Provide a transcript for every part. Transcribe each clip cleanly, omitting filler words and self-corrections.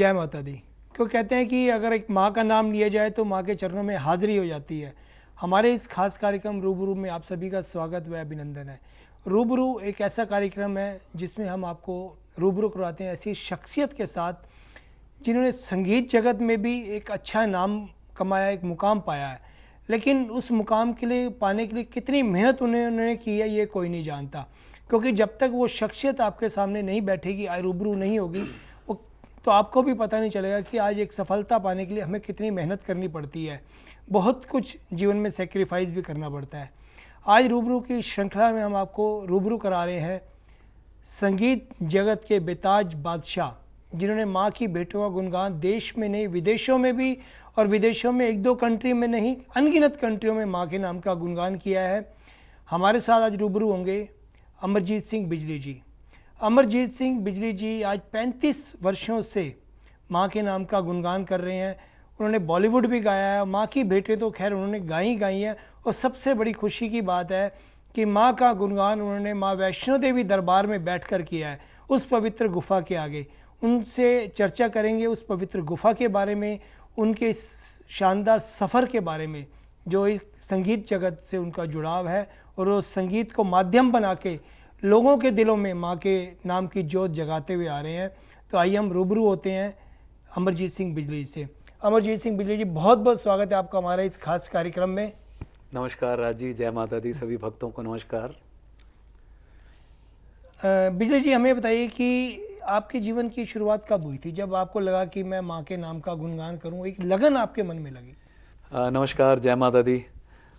जय माता दी। क्यों कहते हैं कि अगर एक माँ का नाम लिया जाए तो माँ के चरणों में हाजिरी हो जाती है। हमारे इस खास कार्यक्रम रूबरू में आप सभी का स्वागत व अभिनंदन है। रूबरू एक ऐसा कार्यक्रम है जिसमें हम आपको रूबरू करवाते हैं ऐसी शख्सियत के साथ जिन्होंने संगीत जगत में भी एक अच्छा नाम कमाया, एक मुकाम पाया है। लेकिन उस मुकाम के लिए पाने के लिए कितनी मेहनत उन्होंने की है ये कोई नहीं जानता, क्योंकि जब तक वो शख्सियत आपके सामने नहीं बैठेगी, रूबरू नहीं होगी, वो तो आपको भी पता नहीं चलेगा कि आज एक सफलता पाने के लिए हमें कितनी मेहनत करनी पड़ती है। बहुत कुछ जीवन में सेक्रीफाइस भी करना पड़ता है। आज रूबरू की श्रृंखला में हम आपको रूबरू करा रहे हैं संगीत जगत के बेताज बादशाह, जिन्होंने माँ की बेटों का गुणगान देश में नहीं विदेशों में भी, और विदेशों में एक दो कंट्री में नहीं अनगिनत कंट्रियों में माँ के नाम का गुणगान किया है। हमारे साथ आज रूबरू होंगे अमरजीत सिंह बिजली जी। अमरजीत सिंह बिजली जी आज 35 वर्षों से माँ के नाम का गुणगान कर रहे हैं। उन्होंने बॉलीवुड भी गाया है, माँ की बेटे तो खैर उन्होंने गाई है। और सबसे बड़ी खुशी की बात है कि माँ का गुणगान उन्होंने माँ वैष्णो देवी दरबार में बैठकर किया है, उस पवित्र गुफा के आगे। उनसे चर्चा करेंगे उस पवित्र गुफा के बारे में, उनके इस शानदार सफ़र के बारे में, जो इस संगीत जगत से उनका जुड़ाव है और वो संगीत को माध्यम बना के लोगों के दिलों में माँ के नाम की जोत जगाते हुए आ रहे हैं। तो आइए हम रूबरू होते हैं अमरजीत सिंह बिजली से। अमरजीत सिंह बिजली जी, बहुत बहुत स्वागत है आपका हमारे इस खास कार्यक्रम में। नमस्कार राज जी, जय माता दी, सभी भक्तों को नमस्कार। बिजली जी, हमें बताइए कि आपके जीवन की शुरुआत कब हुई थी, जब आपको लगा कि मैं माँ के नाम का गुणगान करूँ, एक लगन आपके मन में लगी? नमस्कार, जय माता दी।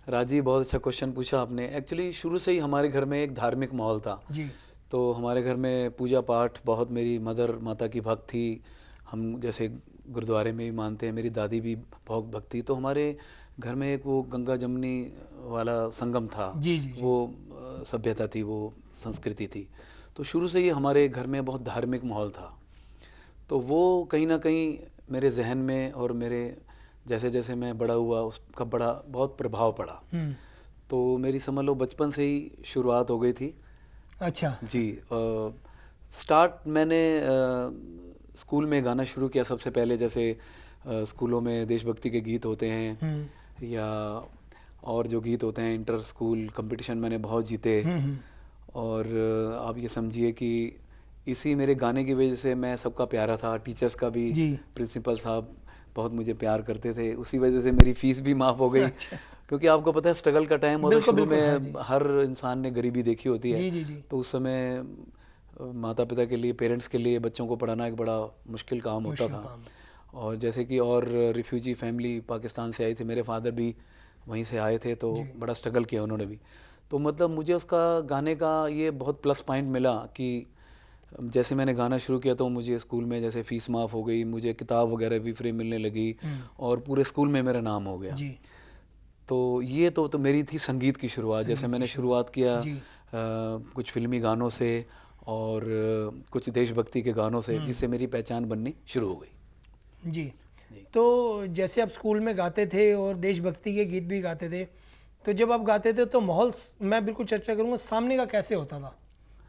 राज जी, बहुत अच्छा क्वेश्चन पूछा आपने। एक्चुअली शुरू से ही हमारे घर में एक धार्मिक माहौल था जी। तो हमारे घर में पूजा पाठ बहुत, मेरी मदर माता की भक्त थी, हम जैसे गुरुद्वारे में भी मानते हैं, मेरी दादी भी बहुत भक्त थी। तो हमारे घर में एक वो गंगा जमुनी वाला संगम था। जी जी जी। वो सभ्यता थी, वो संस्कृति थी। तो शुरू से ही हमारे घर में बहुत धार्मिक माहौल था। तो वो कहीं ना कहीं मेरे जहन में और मेरे जैसे जैसे मैं बड़ा हुआ उसका बहुत प्रभाव पड़ा। तो मेरी समझ लो बचपन से ही शुरुआत हो गई थी। अच्छा जी। स्टार्ट मैंने स्कूल में गाना शुरू किया सबसे पहले। जैसे स्कूलों में देशभक्ति के गीत होते हैं या और जो गीत होते हैं, इंटर स्कूल कंपटीशन मैंने बहुत जीते। और आप ये समझिए कि इसी मेरे गाने की वजह से मैं सबका प्यारा था, टीचर्स का भी। प्रिंसिपल साहब बहुत मुझे प्यार करते थे, उसी वजह से मेरी फ़ीस भी माफ़ हो गई। अच्छा। क्योंकि आपको पता है स्ट्रगल का टाइम होता है, शुरू में हर इंसान ने गरीबी देखी होती है। जी। तो उस समय माता पिता के लिए, पेरेंट्स के लिए बच्चों को पढ़ाना एक बड़ा मुश्किल काम होता था। और जैसे कि और रिफ्यूजी फैमिली पाकिस्तान से आई थी, मेरे फादर भी वहीं से आए थे, तो बड़ा स्ट्रगल किया उन्होंने भी। तो मतलब मुझे उसका गाने का ये बहुत प्लस पॉइंट मिला कि जैसे मैंने गाना शुरू किया तो मुझे स्कूल में जैसे फ़ीस माफ़ हो गई, मुझे किताब वगैरह भी फ्री मिलने लगी और पूरे स्कूल में मेरा नाम हो गया। तो ये तो मेरी थी संगीत की शुरुआत। जैसे मैंने शुरुआत किया कुछ फिल्मी गानों से और कुछ देशभक्ति के गानों से, जिससे मेरी पहचान बननी शुरू हो गई। जी। तो जैसे आप स्कूल में गाते थे और देशभक्ति के गीत भी गाते थे, तो जब आप गाते थे तो माहौल, मैं बिल्कुल चर्चा करूँगा सामने का कैसे होता था?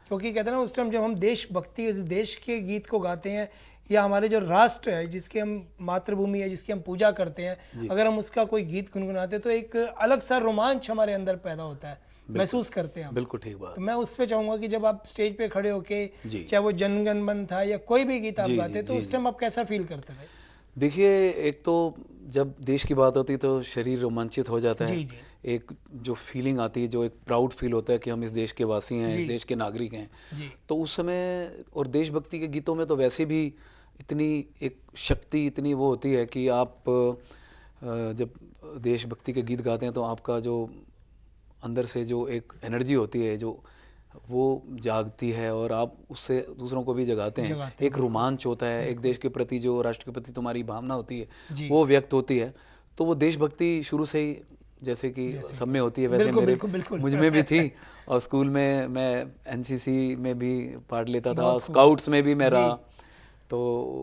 क्योंकि कहते हैं ना, उस टाइम जब हम देशभक्ति, इस देश के गीत को गाते हैं या हमारे जो राष्ट्र है, जिसकी हम मातृभूमि है, जिसकी हम पूजा करते हैं, अगर हम उसका कोई गीत गुनगुनाते हैं तो एक अलग सा रोमांच हमारे अंदर पैदा होता है, महसूस करते हैं हम। बिल्कुल ठीक बात। तो मैं उस पर चाहूँगा कि जब आप स्टेज पे खड़े होके, चाहे वो जनगण मन था या कोई भी गीत आप गाते, तो उस टाइम आप कैसा फील करते थे? देखिए, एक तो जब देश की बात होती है तो शरीर रोमांचित हो जाता है। एक जो फीलिंग आती है, जो एक प्राउड फील होता है कि हम इस देश के वासी हैं, इस देश के नागरिक हैं। तो उस समय, और देशभक्ति के गीतों में तो वैसे भी इतनी एक शक्ति, इतनी वो होती है कि आप जब देशभक्ति के गीत गाते हैं तो आपका जो अंदर से जो एक एनर्जी होती है, जो वो जागती है और आप उससे दूसरों को भी जगाते हैं। एक रोमांच होता है, एक देश के प्रति, जो राष्ट्र के प्रति तुम्हारी भावना होती है, वो व्यक्त होती है। तो वो देशभक्ति शुरू से ही, जैसे कि सब में होती है, वैसे मुझ में भी थी। और स्कूल में मैं एनसीसी में भी पार्ट लेता था, स्काउट्स में भी मैं रहा। तो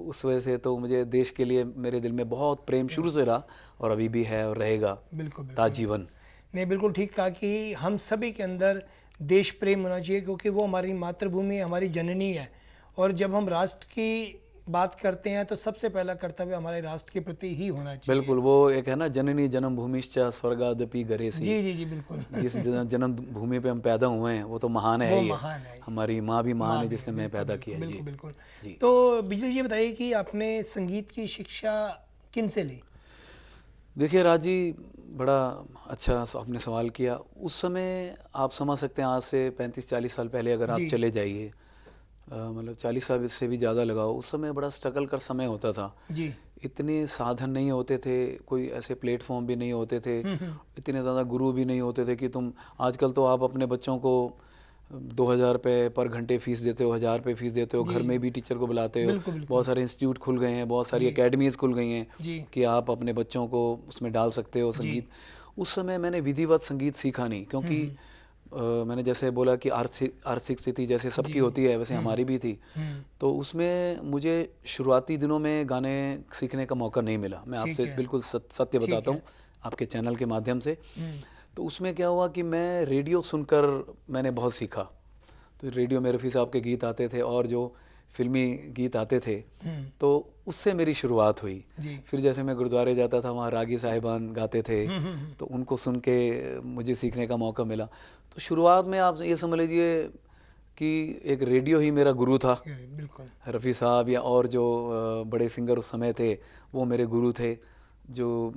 उस वजह से तो मुझे देश के लिए मेरे दिल में बहुत प्रेम शुरू से रहा और अभी भी है और रहेगा ताजीवन। नहीं, बिल्कुल ठीक कहा कि हम सभी के अंदर देश प्रेम होना चाहिए, क्योंकि वो हमारी मातृभूमि, हमारी जननी है। और जब हम राष्ट्र की बात करते हैं तो सबसे पहला कर्तव्य हमारे राष्ट्र के प्रति ही होना चाहिए। बिल्कुल, वो एक है ना, जननी जन्म भूमिश्च स्वर्गादपि गरेसी। जी जी जी बिल्कुल। जिस जन्म भूमि पे हम पैदा हुए हैं वो तो महान है ही महान है। हमारी माँ भी महान है जिसने हमें पैदा किया। बिल्कुल बिल्कुल। जी। तो बिजली जी बताइए कि आपने संगीत की शिक्षा किन से ली? देखिए राजी, बड़ा अच्छा आपने सवाल किया। उस समय आप समझ सकते हैं, आज से 35-40 साल पहले अगर आप चले जाइए, मतलब 40 साल से भी ज़्यादा लगाओ, उस समय बड़ा स्ट्रगल का समय होता था जी। इतने साधन नहीं होते थे, कोई ऐसे प्लेटफॉर्म भी नहीं होते थे, इतने ज़्यादा गुरु भी नहीं होते थे कि तुम आजकल तो आप अपने बच्चों को 2000 रुपये पर घंटे फीस देते हो, 1000 रुपये फीस देते हो, घर में भी टीचर को बुलाते हो। बहुत सारे इंस्टीट्यूट खुल गए हैं, बहुत सारी एकेडमीज़ खुल गई हैं कि आप अपने बच्चों को उसमें डाल सकते हो संगीत। उस समय मैंने विधिवत संगीत सीखा नहीं, क्योंकि मैंने जैसे बोला कि आर्थिक स्थिति जैसे सबकी होती है वैसे हमारी भी थी। तो उसमें मुझे शुरुआती दिनों में गाने सीखने का मौका नहीं मिला। मैं आपसे बिल्कुल सत्य बताता हूँ आपके चैनल के माध्यम से। तो उसमें क्या हुआ कि मैं रेडियो सुनकर मैंने बहुत सीखा। तो रेडियो में रफ़ी साहब के गीत आते थे और जो फिल्मी गीत आते थे, तो उससे मेरी शुरुआत हुई। फिर जैसे मैं गुरुद्वारे जाता था, वहाँ रागी साहिबान गाते थे, तो उनको सुन के मुझे सीखने का मौका मिला। तो शुरुआत में आप ये समझ लीजिए कि एक रेडियो ही मेरा गुरु था। बिल्कुल। रफ़ी साहब या और जो बड़े सिंगर उस समय थे वो मेरे गुरु थे। जो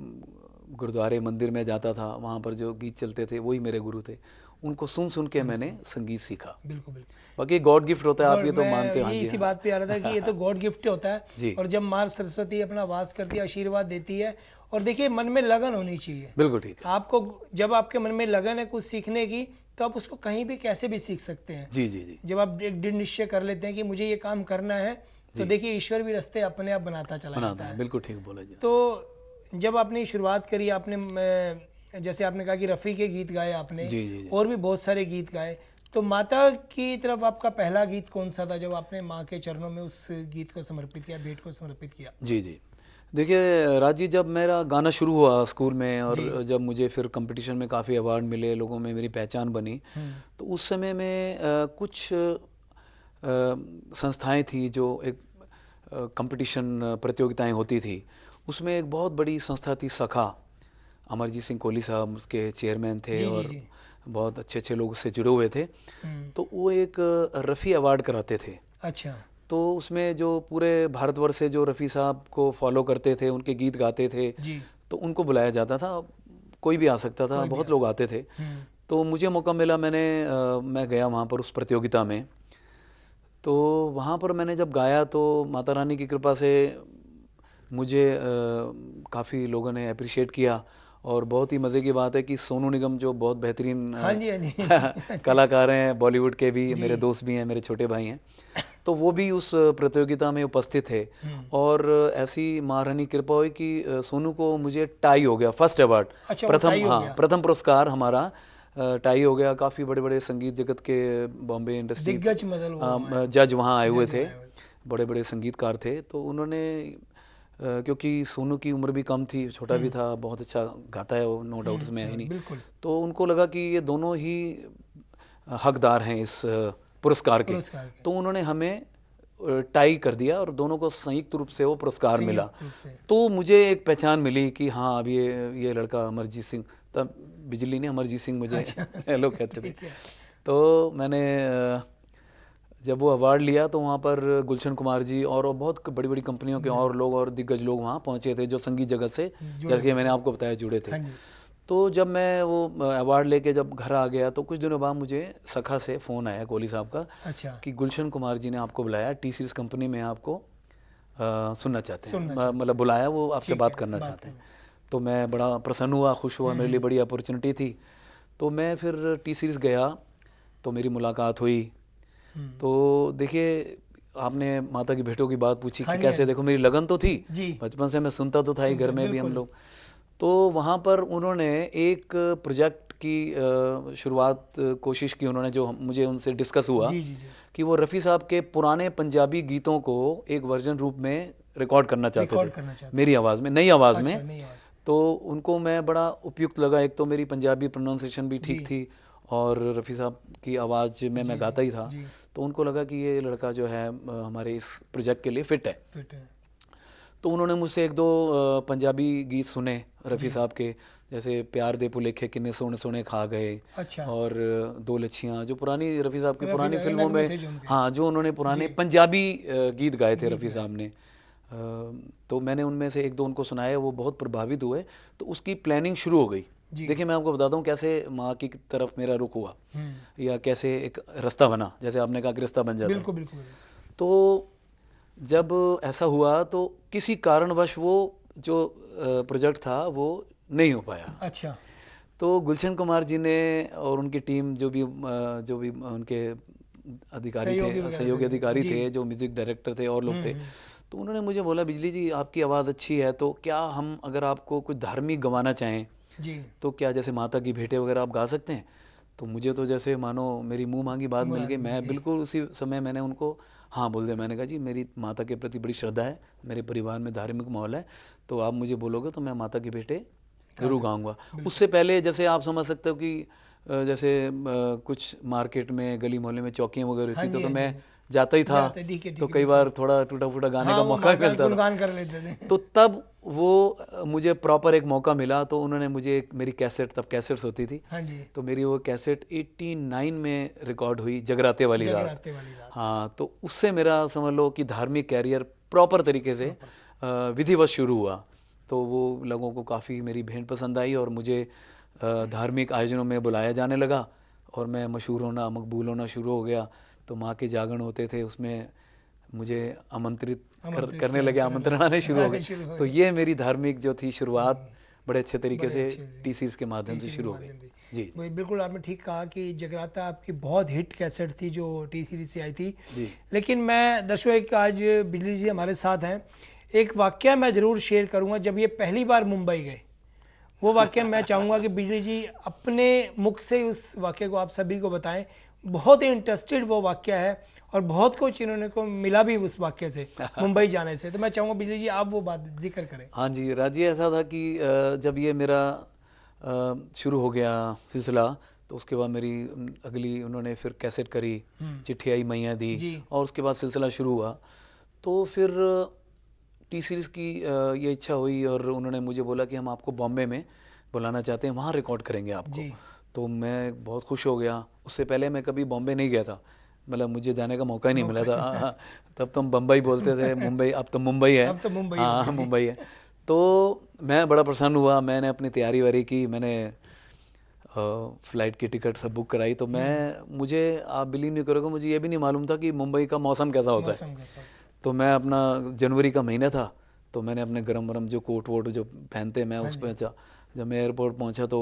गुरुद्वारे मंदिर में जाता था, वहाँ पर जो गीत चलते थे वही मेरे गुरु थे। उनको सुन सुन के मैंने संगीत सीखा। बिल्कुल बिल्कुल। बाकी गॉड गिफ्ट होता है, आप ये तो मानते हो। इसी बात पे आ रहा था कि ये तो गॉड गिफ्ट होता है। और जब माँ सरस्वती अपना वास करती है, आशीर्वाद देती है, और देखिए मन में लगन होनी चाहिए। बिल्कुल ठीक है। आपको जब आपके मन में लगन है कुछ सीखने की, तो आप उसको कहीं भी कैसे भी सीख सकते हैं। जी जी जी। जब आप एक दृढ़ निश्चय कर लेते हैं कि मुझे ये काम करना है, तो देखिए ईश्वर भी रास्ते अपने आप बनाता चला जाता है। बिल्कुल ठीक बोला जी। तो जब आपने शुरुआत करी, आपने जैसे आपने कहा कि रफ़ी के गीत गाए आपने, जी। और भी बहुत सारे गीत गाए, तो माता की तरफ आपका पहला गीत कौन सा था जब आपने माँ के चरणों में उस गीत को समर्पित किया, भेंट को समर्पित किया? जी जी। देखिए राजी, जब मेरा गाना शुरू हुआ स्कूल में और जब मुझे फिर कंपटीशन में काफ़ी अवार्ड मिले, लोगों में मेरी पहचान बनी, तो उस समय में कुछ संस्थाएं थी जो एक कंपटीशन प्रतियोगिताएं होती थी। उसमें एक बहुत बड़ी संस्था थी सखा, अमरजीत सिंह कोहली साहब उसके चेयरमैन थे और बहुत अच्छे अच्छे लोग उससे जुड़े हुए थे। तो वो एक रफ़ी अवार्ड कराते थे। अच्छा। तो उसमें जो पूरे भारतवर्ष से जो रफ़ी साहब को फॉलो करते थे, उनके गीत गाते थे, तो उनको बुलाया जाता था। कोई भी आ सकता था, बहुत लोग आते थे। तो मुझे मौका मिला, मैं गया वहाँ पर उस प्रतियोगिता में। तो वहाँ पर मैंने जब गाया तो माता रानी की कृपा से मुझे काफ़ी लोगों ने अप्रिशिएट किया। और बहुत ही मज़े की बात है कि सोनू निगम जो बहुत बेहतरीन कलाकार हैं बॉलीवुड के भी, मेरे दोस्त भी हैं, मेरे छोटे भाई हैं, तो वो भी उस प्रतियोगिता में उपस्थित थे। और ऐसी महारानी कृपा हुई कि सोनू को मुझे टाई हो गया, फर्स्ट अवार्ड। प्रथम पुरस्कार हमारा टाई हो गया। काफ़ी बड़े बड़े संगीत जगत के, बॉम्बे इंडस्ट्री दिग्गज जज वहाँ आए हुए थे, बड़े बड़े संगीतकार थे। तो उन्होंने क्योंकि सोनू की उम्र भी कम थी, छोटा भी था, बहुत अच्छा गाता है वो, नो डाउट इसमें है नहीं, तो उनको लगा कि ये दोनों ही हकदार हैं इस पुरस्कार के। तो उन्होंने हमें टाई कर दिया और दोनों को संयुक्त रूप से वो पुरस्कार मिला। तो मुझे एक पहचान मिली कि हाँ, अब ये लड़का अमरजीत सिंह, तब बिजली ने अमरजीत सिंह मुझे लोग कहते थे। तो मैंने जब वो अवार्ड लिया तो वहाँ पर गुलशन कुमार जी और बहुत बड़ी बड़ी कंपनियों के और लोग और दिग्गज लोग वहाँ पहुँचे थे जो संगीत जगत से, जैसे मैंने आपको बताया, जुड़े थे। तो जब मैं वो अवार्ड लेके जब घर आ गया तो कुछ दिनों बाद मुझे सखा से फ़ोन आया कोहली साहब का, कि गुलशन कुमार जी ने आपको बुलाया, टी सीरीज़ कंपनी में आपको सुनना चाहते हैं, मतलब बुलाया, वो आपसे बात करना चाहते हैं। तो मैं बड़ा प्रसन्न हुआ, खुश हुआ, मेरे लिए बड़ी अपॉर्चुनिटी थी। तो मैं फिर टी सीरीज़ गया, तो मेरी मुलाकात हुई। तो देखिए, आपने माता की भेंटों की बात पूछी कि कैसे, देखो मेरी लगन तो थी, बचपन से मैं सुनता तो था ही, घर में भी हम लोग। तो वहाँ पर उन्होंने एक प्रोजेक्ट की शुरुआत कोशिश की उन्होंने, जो मुझे उनसे डिस्कस हुआ कि वो रफ़ी साहब के पुराने पंजाबी गीतों को एक वर्जन रूप में रिकॉर्ड करना चाहते थे, मेरी आवाज़ में, नई आवाज़ में। तो उनको मैं बड़ा उपयुक्त लगा, एक तो मेरी पंजाबी प्रोनाउंसिएशन भी ठीक थी और रफ़ी साहब की आवाज़ में मैं गाता ही था, तो उनको लगा कि ये लड़का जो है हमारे इस प्रोजेक्ट के लिए फ़िट है। तो उन्होंने मुझसे एक दो पंजाबी गीत सुने रफ़ी साहब के, जैसे प्यार दे भुलेखे किन्ने सोने सोने खा गए, अच्छा। और दो लच्छियाँ, जो पुरानी रफ़ी साहब की पुरानी फिल्मों में, हाँ, जो उन्होंने पुराने पंजाबी गीत गाए थे रफ़ी साहब ने। तो मैंने उनमें से एक दो उनको सुनाए, वो बहुत प्रभावित हुए, तो उसकी प्लानिंग शुरू हो गई। देखिए मैं आपको बताता हूँ कैसे माँ की तरफ मेरा रुख हुआ, या कैसे एक रास्ता बना, जैसे आपने कहा कि रास्ता बन जाता है। बिल्कुल बिल्कुल। तो जब ऐसा हुआ तो किसी कारणवश वो जो प्रोजेक्ट था वो नहीं हो पाया। अच्छा। तो गुलशन कुमार जी ने और उनकी टीम, जो भी उनके अधिकारी थे, सहयोगी अधिकारी थे, जो म्यूज़िक डायरेक्टर थे और लोग थे, तो उन्होंने मुझे बोला, बिजली जी आपकी आवाज़ अच्छी है, तो क्या हम अगर आपको कुछ धार्मिक गवाना चाहें जी, तो क्या जैसे माता की भेंटें वगैरह आप गा सकते हैं? तो मुझे तो जैसे मानो मेरी मुंह मांगी बात मिल गई। मैं बिल्कुल उसी समय मैंने उनको हाँ बोल दिया। मैंने कहा जी मेरी माता के प्रति बड़ी श्रद्धा है, मेरे परिवार में धार्मिक माहौल है, तो आप मुझे बोलोगे तो मैं माता की भेंटें जरूर गाऊंगा। उससे पहले जैसे आप समझ सकते हो कि जैसे कुछ मार्केट में गली मोहल्ले में चौकियाँ वगैरह थी, तो मैं जाता ही था, तो कई बार थोड़ा टूटा फूटा गाने का मौका भी मिलता था, कर लेते थे। तो तब वो मुझे प्रॉपर एक मौका मिला, तो उन्होंने मुझे एक मेरी कैसेट, तब कैसेट्स होती थी, हाँ जी, तो मेरी वो कैसेट 89 में रिकॉर्ड हुई, जगराते वाली रात। हाँ, तो उससे मेरा समझ लो कि धार्मिक कैरियर प्रॉपर तरीके से विधिवत शुरू हुआ। तो वो लोगों को काफ़ी मेरी भेंट पसंद आई और मुझे धार्मिक आयोजनों में बुलाया जाने लगा, और मैं मशहूर होना, मकबूल होना शुरू हो गया। तो माँ के जागरण होते थे, उसमें मुझे आमंत्रित करने लगे, आमंत्रण आने शुरू हो गए। तो ये मेरी धार्मिक जो थी शुरुआत बड़े अच्छे तरीके से टी सीरीज़ के माध्यम से शुरू हो गई। जी बिल्कुल, आपने ठीक कहा कि जगराता आपकी बहुत हिट कैसेट थी जो टी सीरीज़ से आई थी। लेकिन मैं दर्शक, आज बिजली जी हमारे साथ हैं, एक वाकया मैं ज़रूर शेयर करूँगा। जब ये पहली बार मुंबई गए, वो वाकया मैं चाहूँगा कि बिजली जी अपने मुख से उस वाकये को आप सभी को बताएं। बहुत ही इंटरेस्टेड वो वाकया है और बहुत कुछ इन्होंने को मिला भी उस वाकये से, मुंबई जाने से। तो मैं चाहूँगा बिजली जी आप वो बात जिक्र करें। हाँ जी राजी, ऐसा था कि जब ये मेरा शुरू हो गया सिलसिला, तो उसके बाद मेरी अगली उन्होंने फिर कैसेट करी, चिट्ठी आई मैया दी, और उसके बाद सिलसिला शुरू हुआ। तो फिर टी सीरीज़ की ये इच्छा हुई और उन्होंने मुझे बोला कि हम आपको बॉम्बे में बुलाना चाहते हैं, वहाँ रिकॉर्ड करेंगे आपको। तो मैं बहुत खुश हो गया। उससे पहले मैं कभी बॉम्बे नहीं गया था, मतलब मुझे जाने का मौका ही नहीं मिला था। तब तो हम बम्बई बोलते थे, मुंबई, अब तो मुंबई है। अब तो मुंबई, हाँ मुंबई है। तो मैं बड़ा प्रसन्न हुआ, मैंने अपनी तैयारी वारी की, मैंने फ़्लाइट की टिकट सब बुक कराई। तो मुझे आप बिलीव नहीं करोगे, मुझे ये भी नहीं मालूम था कि मुंबई का मौसम कैसा होता है। तो मैं अपना जनवरी का महीना था, तो मैंने अपने गरम गरम जो कोट वोट जो पहनते मैं उस पर जब मैं एयरपोर्ट पहुंचा तो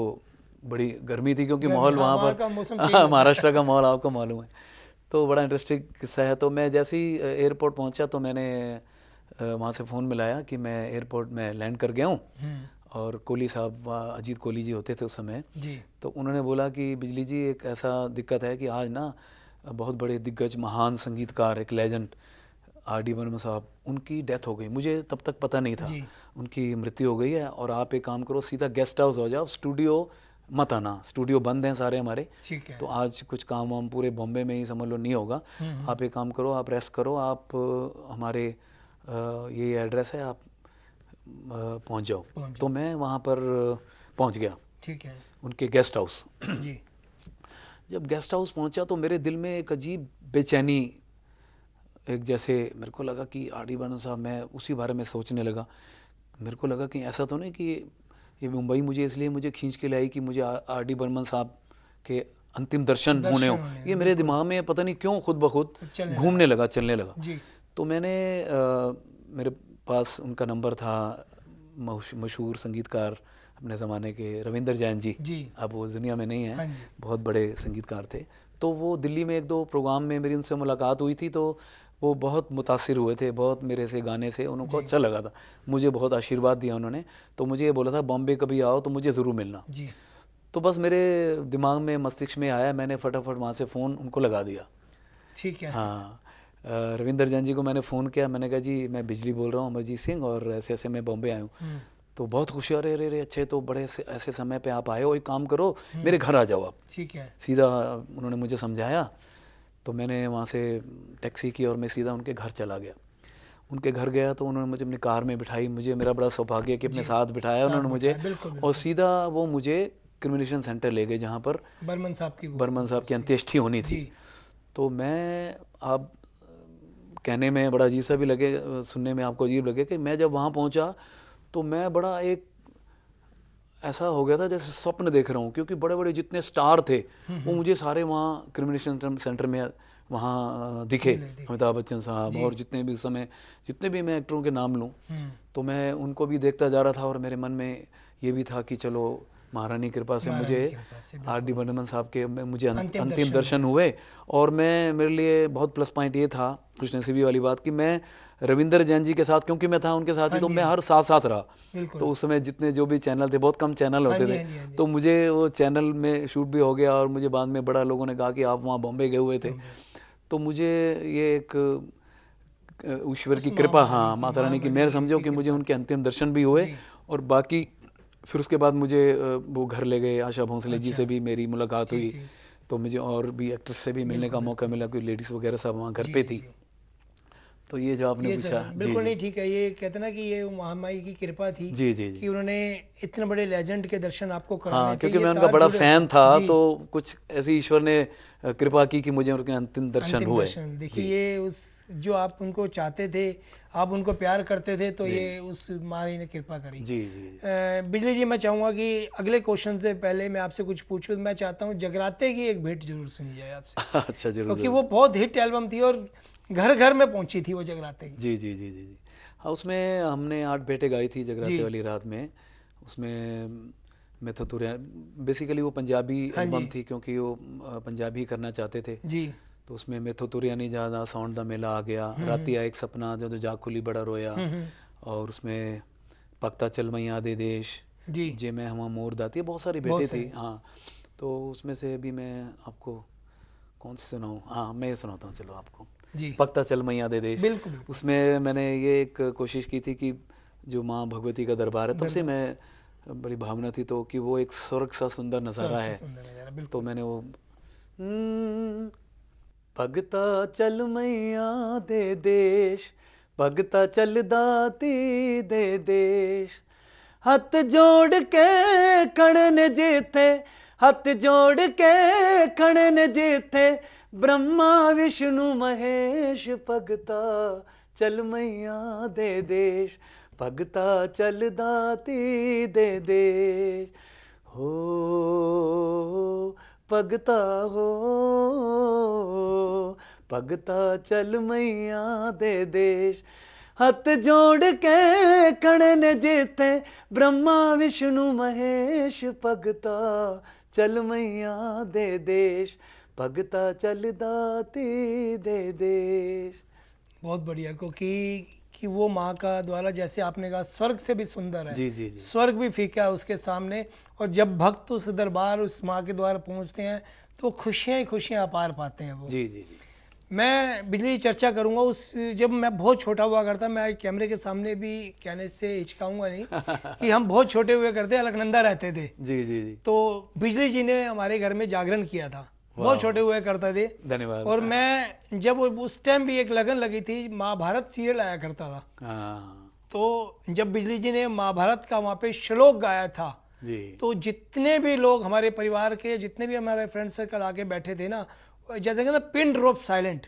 बड़ी गर्मी थी, क्योंकि माहौल वहाँ पर महाराष्ट्र का माहौल आपको मालूम है। तो बड़ा इंटरेस्टिंग किस्सा है। तो मैं जैसे ही एयरपोर्ट पहुंचा तो मैंने वहाँ से फ़ोन मिलाया कि मैं एयरपोर्ट में लैंड कर गया हूँ, और कोहली साहब, अजीत कोहली जी होते थे उस समय जी। तो उन्होंने बोला कि बिजली जी एक ऐसा दिक्कत है कि आज ना बहुत बड़े दिग्गज महान संगीतकार, एक लेजेंड आर.डी. बर्मन साहब, उनकी डेथ हो गई। मुझे तब तक पता नहीं था उनकी मृत्यु हो गई है, और आप एक काम करो, सीधा गेस्ट हाउस हो जाओ, स्टूडियो मत आना, स्टूडियो बंद हैं सारे हमारे। ठीक है। तो आज कुछ काम वाम पूरे बॉम्बे में ही समझ लो नहीं होगा। आप एक काम करो, आप रेस्ट करो, आप हमारे ये एड्रेस है, आप पहुंच जाओ। तो मैं वहाँ पर पहुंच गया, ठीक है, उनके गेस्ट हाउस जी। जब गेस्ट हाउस पहुंचा तो मेरे दिल में एक अजीब बेचैनी, एक जैसे मेरे को लगा कि आर.डी. बर्मन साहब, मैं उसी बारे में सोचने लगा। मेरे को लगा कि ऐसा तो नहीं कि ये मुंबई मुझे इसलिए मुझे खींच के लाई कि मुझे आर.डी. बर्मन साहब के अंतिम दर्शन होने हो। ये मेरे दिमाग में पता नहीं क्यों खुद ब खुद घूमने लगा, चलने लगा। तो मैंने मेरे पास उनका नंबर था, मशहूर संगीतकार अपने ज़माने के रविंदर जैन जी, अब वो दुनिया में नहीं है, बहुत बड़े संगीतकार थे। तो वो दिल्ली में एक दो प्रोग्राम में मेरी उनसे मुलाकात हुई थी, तो वो बहुत मुतासिर हुए थे, बहुत मेरे से गाने से उनको अच्छा लगा था, मुझे बहुत आशीर्वाद दिया उन्होंने। तो मुझे ये बोला था बॉम्बे कभी आओ तो मुझे ज़रूर मिलना जी। तो बस मेरे दिमाग में, मस्तिष्क में आया, मैंने फटाफट वहाँ से फ़ोन उनको लगा दिया। ठीक है। हाँ, रविंदर जैन जी को मैंने फ़ोन किया, मैंने कहा जी मैं बिजली बोल रहा हूँ, अमरजीत सिंह, और ऐसे ऐसे मैं बॉम्बे आया हूँ। तो बहुत खुशी, अरे अरे अरे अच्छे, तो बड़े ऐसे समय पे आप आए हो, एक काम करो मेरे घर आ जाओ आप। ठीक है। सीधा उन्होंने मुझे समझाया, तो मैंने वहाँ से टैक्सी की और मैं सीधा उनके घर चला गया। उनके घर गया तो उन्होंने मुझे अपनी कार में बिठाई, मुझे मेरा बड़ा सौभाग्य कि अपने साथ बिठाया उन्होंने मुझे, और सीधा वो मुझे क्रिमिनेशन सेंटर ले गए जहाँ पर बर्मन साहब की अंत्येष्टि होनी थी। तो मैं, आप कहने में बड़ा अजीब सा भी लगे, सुनने में आपको अजीब लगे, कि मैं जब वहाँ पहुँचा तो मैं बड़ा एक ऐसा हो गया था जैसे स्वप्न देख रहा हूँ, क्योंकि बड़े बड़े जितने स्टार थे वो मुझे सारे वहाँ क्रिमिनेशन सेंटर में वहाँ दिखे। अमिताभ बच्चन साहब और जितने भी उस समय जितने भी मैं एक्टरों के नाम लूँ, तो मैं उनको भी देखता जा रहा था, और मेरे मन में ये भी था कि चलो महारानी कृपा से मुझे R.D. बर्मन साहब के मुझे अंतिम दर्शन हुए। और मैं, मेरे लिए बहुत प्लस पॉइंट ये था, खुश नसीबी वाली बात, कि मैं रविंदर जैन जी के साथ, क्योंकि मैं था उनके साथ ही, तो मैं हर साथ रहा। तो उस समय जितने जो भी चैनल थे, बहुत कम चैनल होते थे, तो मुझे वो चैनल में शूट भी हो गया, और मुझे बाद में बड़ा लोगों ने कहा कि आप वहाँ बॉम्बे गए हुए थे। तो मुझे ये एक ईश्वर की कृपा, हाँ माता रानी की मेहर समझो, कि मुझे उनके अंतिम दर्शन भी हुए। और बाकी फिर उसके बाद मुझे वो घर ले गए, आशा भोंसले जी से भी मेरी मुलाकात हुई, तो मुझे और भी एक्ट्रेस से भी मिलने का मौका मिला, कोई लेडीज़ वगैरह सब वहाँ घर पे थी। तो ये जो आपने पूछा, बिल्कुल नहीं ठीक है, ये कहते ना कि ये महामाई की कृपा थी कि उन्होंने इतने बड़े लेजेंड के दर्शन आपको कराने थे। हाँ, क्योंकि मैं उनका बड़ा फैन था, तो कुछ ऐसी ईश्वर ने कृपा की कि मुझे उनके अंतिम दर्शन हुए। देखिए, उस जो आप उनको चाहते थे, आप उनको प्यार करते थे, तो ये उस माई ने कृपा करी। जी जी। बिजली जी, मैं चाहूँगा कि अगले क्वेश्चन से पहले मैं आपसे कुछ पूछूँ। मैं चाहता हूँ जगराते की एक भेंट जरूर सुनी जाए आपसे। अच्छा, जरूर। क्योंकि वो बहुत हिट एल्बम थी और घर घर में पहुंची थी वो जगराते की। जी जी जी जी जी। हाँ, उसमें हमने 8 भेंटें गाई थी जगराते वाली रात में। उसमें मेथोतुरिया, बेसिकली वो पंजाबी एल्बम थी, क्योंकि वो पंजाबी करना चाहते थे जी। तो उसमें मेथोतुरिया नहीं ज़्यादा, साउंड दा मेला आ गया, राती आ एक सपना, जो जाग खुली बड़ा रोया, और उसमें पकता चल मैया दे देश जी, जे मैं हवा मोर दाती, बहुत सारी भेंटें थी। हाँ, तो उसमें से अभी मैं आपको कौन सी सुनाऊँ? हाँ, मैं ये सुनाता हूँ चलो आपको जी। पकता चल मैया दे देश। बिल्कुल। उसमें मैंने ये एक कोशिश की थी कि जो माँ भगवती का दरबार है, तब से मैं बड़ी भावना थी, तो कि वो एक स्वर्ग सा सुंदर नज़ारा है, तो मैंने वो भगता चल मैया दे देश, भगता चल दाती दे देश, हथ जोड़ के खड़न जेथे, हथ जोड़ के खड़न जेथे, ब्रह्मा विष्णु महेश, भगता चल मैया दे देश, भगता चल दाती दे देश, हो भगता हो भगता चल मैया दे देश, हथ जोड़ के खड़न जेथे, ब्रह्मा विष्णु महेश, भगता चल मैया दे देश, भगता चल दाती दे देश। बहुत बढ़िया, क्योंकि कि वो माँ का द्वारा, जैसे आपने कहा, स्वर्ग से भी सुंदर है। जी जी जी। स्वर्ग भी फीका है उसके सामने, और जब भक्त उस दरबार उस माँ के द्वारा पहुँचते हैं तो खुशियाँ ही खुशियाँ अपार पाते हैं वो। जी जी जी। मैं बिजली चर्चा करूंगा उस, जब मैं बहुत छोटा हुआ करता, मैं कैमरे के सामने भी कहने से हिचकाऊंगा नहीं कि हम बहुत छोटे हुए करते, अलकनंदा रहते थे। जी जी जी। तो बिजली जी ने हमारे घर में जागरण किया था, बहुत छोटे हुए करते थे। धन्यवाद। और मैं जब उस टाइम भी एक लगन लगी थी, महाभारत सीरियल आया करता था, तो जब बिजली जी ने महाभारत का वहाँ पे श्लोक गाया था जी, तो जितने भी लोग हमारे परिवार के, जितने भी हमारे फ्रेंड सर्कल आके बैठे थे ना, जैसे कि ना पिन ड्रॉप साइलेंट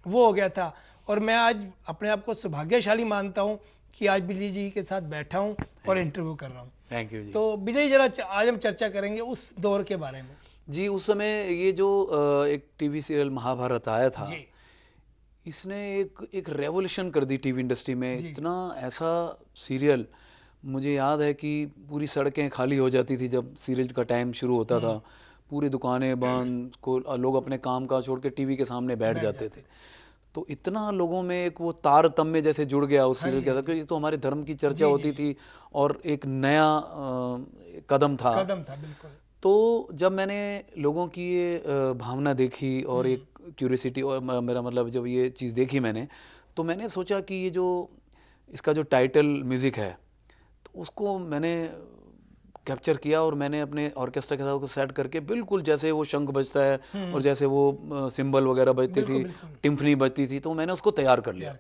वो हो गया था। और मैं आज अपने आप को सौभाग्यशाली मानता हूँ कि आज बिजली जी के साथ बैठा हूँ और इंटरव्यू कर रहा हूँ। थैंक यू जी। तो बिजली, जरा आज हम चर्चा करेंगे उस दौर के बारे में। जी, उस समय ये जो एक टीवी सीरियल महाभारत आया था जी, इसने एक रेवोल्यूशन कर दी टीवी इंडस्ट्री में। इतना ऐसा सीरियल, मुझे याद है कि पूरी सड़कें खाली हो जाती थी जब सीरियल का टाइम शुरू होता था, पूरी दुकानें बंद, को लोग अपने काम का छोड़ के टीवी के सामने बैठ जाते थे। तो इतना लोगों में एक वो तारतम्य जैसे जुड़ गया उस सीरियल के साथ, क्योंकि तो हमारे धर्म की चर्चा होती थी और एक नया कदम था बिल्कुल। तो जब मैंने लोगों की ये भावना देखी और एक क्यूरियोसिटी, और मेरा मतलब जब ये चीज़ देखी मैंने, तो मैंने सोचा कि ये जो इसका जो टाइटल म्यूज़िक है, तो उसको मैंने कैप्चर किया और मैंने अपने ऑर्केस्ट्रा के साथ उसको सेट करके बिल्कुल जैसे वो शंख बजता है और जैसे वो सिंबल वगैरह बजती थी, टिम्फनी बजती थी, तो मैंने उसको तैयार कर लिया।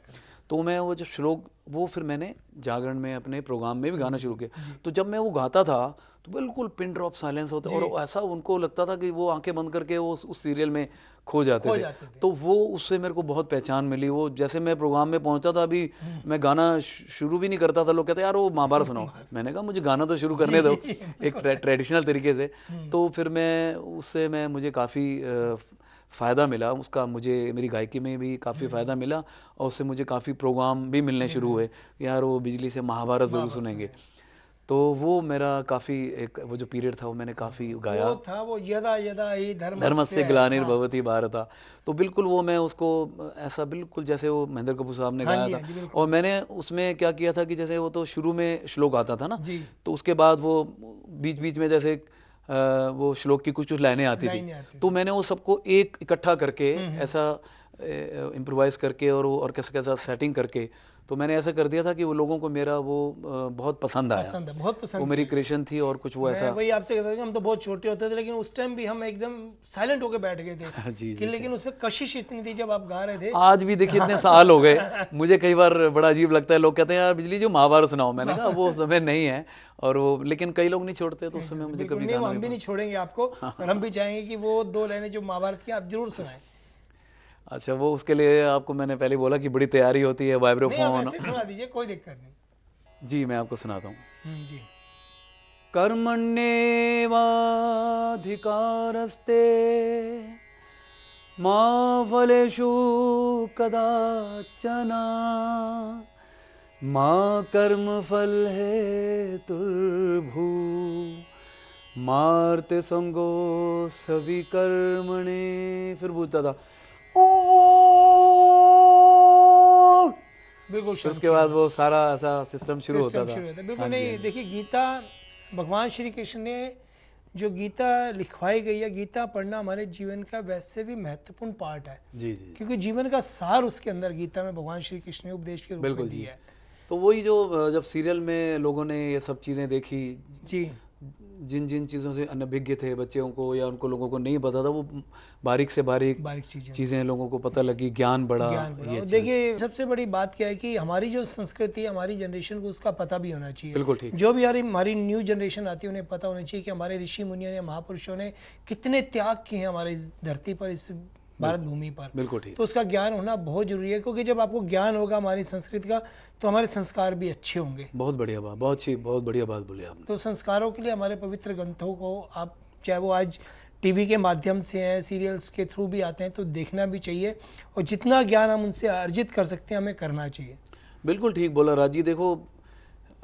तो मैं वो जब श्लोक वो फिर मैंने जागरण में अपने प्रोग्राम में भी गाना शुरू किया। तो जब मैं वो गाता था तो बिल्कुल पिन ड्रॉप साइलेंस होता और ऐसा उनको लगता था कि वो आंखें बंद करके वो उस सीरियल में खो जाते थे। तो वो उससे मेरे को बहुत पहचान मिली। वो जैसे मैं प्रोग्राम में पहुंचता था, अभी मैं गाना शुरू भी नहीं करता था, लोग कहते यार वो महाभारत सुनाओ। मैंने कहा मुझे गाना तो शुरू करने दो एक ट्रेडिशनल तरीके से। तो फिर मैं उससे मुझे काफ़ी फ़ायदा मिला उसका, मुझे मेरी गायकी में भी काफ़ी फ़ायदा मिला और उससे मुझे काफ़ी प्रोग्राम भी मिलने शुरू हुए। यार वो बिजली से महाभारत ज़रूर सुनेंगे। तो वो मेरा काफ़ी एक वो जो पीरियड था वो मैंने काफ़ी गाया। वो था वो यदा यदा ही धर्मस्य ग्लानिर्भवति भारत। तो बिल्कुल वो मैं उसको ऐसा बिल्कुल जैसे वो महेंद्र कपूर साहब ने गाया था। और मैंने उसमें क्या किया था कि जैसे वो तो शुरू में श्लोक आता था ना, तो उसके बाद वो बीच बीच में जैसे वो श्लोक की कुछ लाइनें आती थी, तो मैंने वो सबको एक इकट्ठा करके ऐसा इम्प्रोवाइज़ करके और वो ऑर्केस्ट्रा के साथ सेटिंग करके, तो मैंने ऐसा कर दिया था कि वो लोगों को मेरा वो बहुत पसंद आया। बहुत पसंद। वो मेरी क्रिएशन थी और कुछ वो ऐसा। वही आपसे कहता था कि हम तो बहुत छोटे होते थे, लेकिन उस टाइम भी हम एकदम साइलेंट होकर बैठ गए थे जी, लेकिन उसमें कशिश इतनी थी जब आप गा रहे थे। आज भी देखिए इतने साल हो गए, मुझे कई बार बड़ा अजीब लगता है, लोग कहते हैं यार बिजली जो महाभारत सुनाओ। मैंने कहा वो समय नहीं है, और वो लेकिन कई लोग नहीं छोड़ते, तो उस समय मुझे कभी नहीं, हम भी नहीं छोड़ेंगे आपको, और हम भी चाहेंगे कि वो 2 लाइनें जो महाभारत की आप जरूर सुनाएं। अच्छा, वो उसके लिए आपको मैंने पहले बोला कि बड़ी तैयारी होती है, वाइब्रोफोन। सुना दीजिए, कोई दिक्कत नहीं। जी मैं आपको सुनाता हूँ। जी। कर्मण्येवाधिकारस्ते मा फलेषु कदाचन मा कर्मफल हेतुर्भू मार्ते संगो सभी कर्मणे। फिर पूछता था बिल्कुल, उसके बाद वो सारा ऐसा सिस्टम शुरू होता था। बिल्कुल नहीं, देखिए गीता, भगवान श्री कृष्ण ने जो गीता लिखवाई गई है, गीता पढ़ना हमारे जीवन का वैसे भी महत्वपूर्ण पार्ट है। जी जी, क्योंकि जीवन का सार उसके अंदर गीता में भगवान श्री कृष्ण ने उपदेश के रूप में दिया है। तो वही जो जब सीरियल में लोगों ने ये सब चीज़ें देखी, जी, जिन जिन चीज़ों से अनभिज्ञ थे बच्चों को या उनको लोगों को नहीं पता था, वो बारीक से बारीक चीज़ें लोगों को पता लगी, ज्ञान बढ़ा। देखिए सबसे बड़ी बात क्या है कि हमारी जो संस्कृति है, हमारी जनरेशन को उसका पता भी होना चाहिए। बिल्कुल ठीक। जो भी हमारी न्यू जनरेशन आती है उन्हें पता होना चाहिए कि हमारे ऋषि मुनियों ने, महापुरुषों ने कितने त्याग किए हैं हमारे इस धरती पर, इस भारत भूमि पर। बिल्कुल ठीक। तो उसका ज्ञान होना बहुत जरूरी है, क्योंकि जब आपको ज्ञान होगा हमारी संस्कृति का, तो हमारे संस्कार भी अच्छे होंगे। बहुत बढ़िया बात, बहुत बढ़िया बात बोली आपने। तो संस्कारों के लिए हमारे पवित्र ग्रंथों को आप, चाहे वो आज टीवी के माध्यम से हैं, सीरियल्स के थ्रू भी आते हैं, तो देखना भी चाहिए, और जितना ज्ञान हम उनसे अर्जित कर सकते हैं हमें करना चाहिए। बिल्कुल ठीक बोला राजी। देखो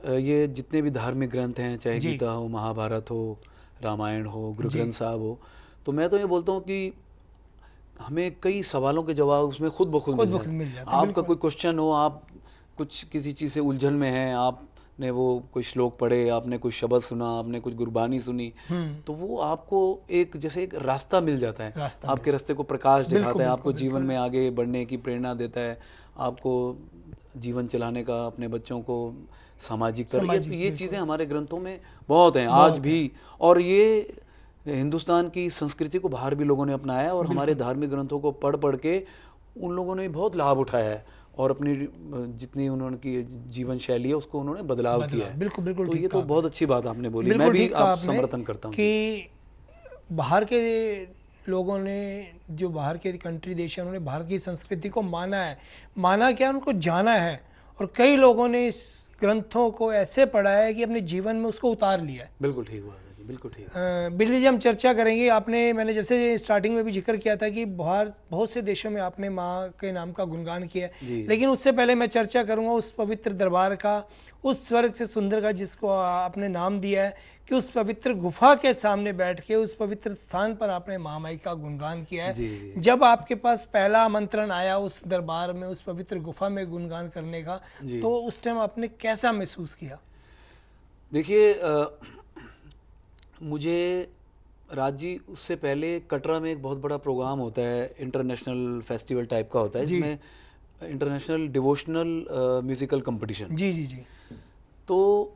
ये जितने भी धार्मिक ग्रंथ हैं, चाहे गीता हो, महाभारत हो, रामायण हो, गुरु ग्रंथ साहब हो, तो मैं तो ये बोलता हूँ कि हमें कई सवालों के जवाब उसमें खुद ब खुद मिल जाते हैं। आपका कोई क्वेश्चन हो, आप कुछ किसी चीज़ से उलझन में हैं, आपने वो कोई श्लोक पढ़े, आपने कोई शब्द सुना, आपने कुछ गुरबानी सुनी, तो वो आपको एक जैसे एक रास्ता मिल जाता है, आपके रास्ते को प्रकाश दिखाता है, आपको जीवन में आगे बढ़ने की प्रेरणा देता है, आपको जीवन चलाने का, अपने बच्चों को सामाजिक तरह, ये चीज़ें हमारे ग्रंथों में बहुत हैं आज भी। और ये हिंदुस्तान की संस्कृति को बाहर भी लोगों ने अपनाया है, और हमारे धार्मिक ग्रंथों को पढ़ के उन लोगों ने बहुत लाभ उठाया है, और अपनी जितनी उन्होंने की जीवन शैली है उसको उन्होंने बदलाव किया है। बिल्कुल बिल्कुल। तो ये तो बहुत अच्छी बात आपने बोली, मैं भी आप समर्थन करता हूँ कि बाहर के लोगों ने, जो बाहर के कंट्री देश है, उन्होंने भारत की संस्कृति को माना क्या, उनको जाना है, और कई लोगों ने इस ग्रंथों को ऐसे पढ़ा है कि अपने जीवन में उसको उतार लिया है। बिल्कुल ठीक बात है, बिल्कुल ठीक। बिजली जी, हम चर्चा करेंगे। मैंने जैसे स्टार्टिंग में भी जिक्र किया था कि बहुत से देशों में आपने माँ के नाम का गुणगान किया है, लेकिन उससे पहले मैं चर्चा करूंगा उस पवित्र दरबार का, उस स्वर्ग से सुंदर का, जिसको आपने नाम दिया है, कि उस पवित्र गुफा के सामने बैठ के उस पवित्र स्थान पर आपने महामाई का गुणगान किया है। जब आपके पास पहला आमंत्रण आया उस दरबार में, उस पवित्र गुफा में गुणगान करने का, तो उस टाइम आपने कैसा महसूस किया? देखिए मुझे राजी, उससे पहले कटरा में एक बहुत बड़ा प्रोग्राम होता है, इंटरनेशनल फेस्टिवल टाइप का होता है, जिसमें इंटरनेशनल डिवोशनल म्यूजिकल कंपटीशन। जी जी जी। तो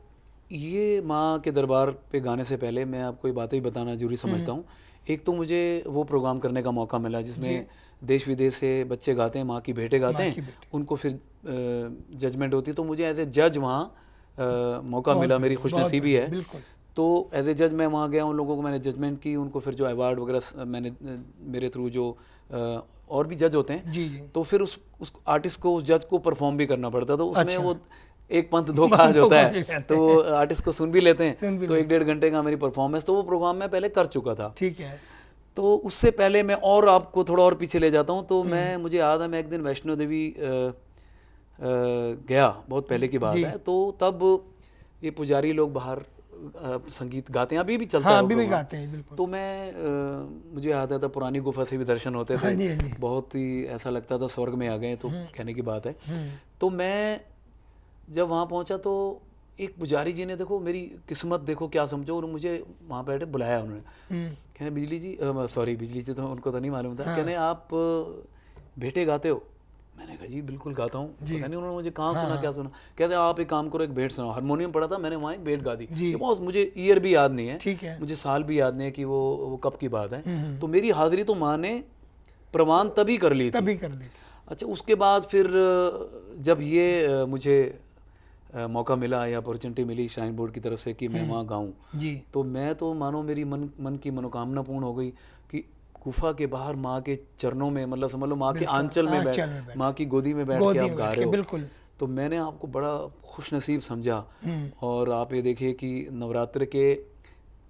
ये माँ के दरबार पे गाने से पहले मैं आपको ये बातें भी बताना जरूरी समझता हूँ। एक तो मुझे वो प्रोग्राम करने का मौका मिला जिसमें देश विदेश से बच्चे गाते हैं, माँ की भेंटें गाते हैं, उनको फिर जजमेंट होती है। तो मुझे एज ए जज वहाँ मौका मिला, मेरी खुशनसीबी है। तो एज ए जज मैं वहाँ गया, उन लोगों को मैंने जजमेंट की, उनको फिर जो अवार्ड वगैरह मैंने मेरे थ्रू जो और भी जज होते हैं, तो फिर उस आर्टिस्ट को, उस जज को परफॉर्म भी करना पड़ता। तो उसमें वो एक पंथ दो काज होता है, तो वो आर्टिस्ट को सुन भी लेते हैं। तो 1-1.5 घंटे का मेरी परफॉर्मेंस, तो वो प्रोग्राम मैं पहले कर चुका था। ठीक है। तो उससे पहले मैं और आपको थोड़ा और पीछे ले जाता हूँ। तो मुझे याद है, मैं एक दिन वैष्णो देवी गया, बहुत पहले की बात है। तो तब ये पुजारी लोग बाहर संगीत गाते हैं, अभी भी चलता है, अभी भी गाते हैं, बिल्कुल। तो मुझे याद आता, पुरानी गुफा से भी दर्शन होते थे, बहुत ही ऐसा लगता था स्वर्ग में आ गए, तो कहने की बात है। तो मैं जब वहाँ पहुँचा तो एक पुजारी जी ने, देखो मेरी किस्मत देखो क्या समझो, और मुझे वहाँ बैठे बुलाया उन्होंने। कहने बिजली जी, सॉरी बिजली जी तो उनको तो नहीं मालूम था। कहने आप भेंटे गाते हो? मैंने कहा जी बिल्कुल गाता हूँ। पता नहीं उन्होंने मुझे कहाँ सुना, क्या सुना। कहते आप एक काम करो, एक भेंट सुनाओ। हारमोनियम पड़ा था, मैंने वहाँ एक भेंट गा दी। बहुत, मुझे ईयर भी याद नहीं है, मुझे साल भी याद नहीं है कि वो कब की बात है। तो मेरी हाजिरी तो माँ ने प्रमाण तभी कर ली थी। अच्छा, उसके बाद फिर जब ये मुझे मौका मिला या अपॉर्चुनिटी मिली श्राइन बोर्ड की तरफ से कि मैं वहाँ गाऊँ, तो मैं तो मानो मेरी मन की मनोकामना पूर्ण हो गई कि गुफा के बाहर माँ के चरणों में, मतलब समझ लो माँ के आंचल में बैठ, माँ की गोदी में बैठ के आप गा रहे हो। बिल्कुल। तो मैंने आपको बड़ा खुशनसीब समझा। और आप ये देखिए कि नवरात्र के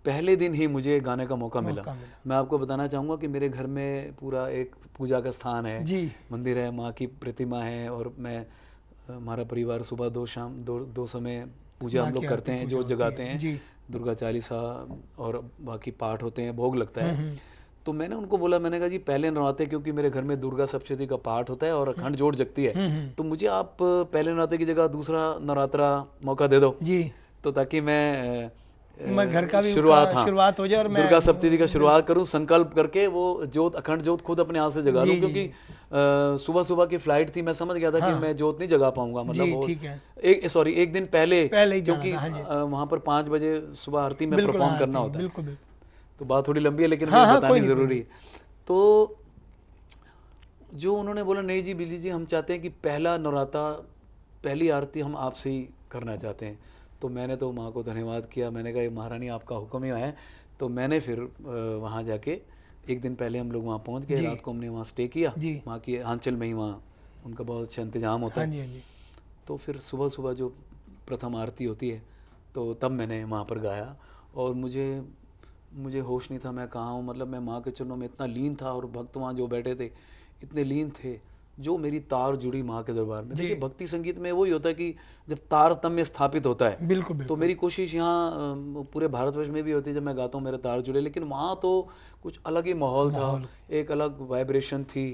पहले दिन ही मुझे गाने का मौका मिला। मैं आपको बताना चाहूँगा कि मेरे घर में पूरा एक पूजा का स्थान है, मंदिर है, माँ की प्रतिमा है, और हमारा परिवार सुबह दो समय पूजा हम लोग करते हैं, जो जगाते हैं, दुर्गा चालीसा और बाकी पाठ होते हैं, भोग लगता है। तो मैंने उनको बोला, मैंने कहा जी पहले नवरात्रे, क्योंकि मेरे घर में दुर्गा सप्तशती का पाठ होता है और अखंड जोड़ जगती है, तो मुझे आप पहले नवरात्रे की जगह दूसरा नवरात्रा मौका दे दो जी, तो ताकि मैं घर का भी शुरुआत हो जाए और मैं दुर्गा सप्तशती का शुरुआत करूं, संकल्प करके वो जोत, अखंड जोत खुद अपने हाथ से जगा लूं। क्योंकि सुबह की फ्लाइट थी, मैं समझ गया था कि मैं जोत नहीं जगा पाऊंगा, मतलब एक दिन पहले क्योंकि वहां पर 5 बजे सुबह आरती में परफॉर्म करना होता है। तो बात थोड़ी लंबी है, लेकिन बतानी जरूरी है। तो जो उन्होंने बोला, नहीं जी बिजली जी, हम चाहते हैं कि पहला नवरात्रा, पहली आरती हम आपसे ही करना चाहते हैं। तो मैंने तो माँ को धन्यवाद किया, मैंने कहा महारानी आपका हुक्म ही है। तो मैंने फिर वहाँ जाके एक दिन पहले हम लोग वहाँ पहुँच गए, रात को हमने वहाँ स्टे किया, माँ की आंचल में ही, वहाँ उनका बहुत अच्छा इंतजाम होता है। तो फिर सुबह जो प्रथम आरती होती है, तो तब मैंने वहाँ पर गाया, और मुझे होश नहीं था मैं कहाँ हूँ, मतलब मैं माँ के चरणों में इतना लीन था, और भक्त वहाँ जो बैठे थे इतने लीन थे, जो मेरी तार जुड़ी माँ के दरबार में। देखिए भक्ति संगीत में वही होता है कि जब तारतम्य स्थापित होता है, बिल्कुल। तो मेरी कोशिश यहाँ पूरे भारतवर्ष में भी होती है, जब मैं गाता हूँ मेरे तार जुड़े, लेकिन वहाँ तो कुछ अलग ही माहौल था, एक अलग वाइब्रेशन थी,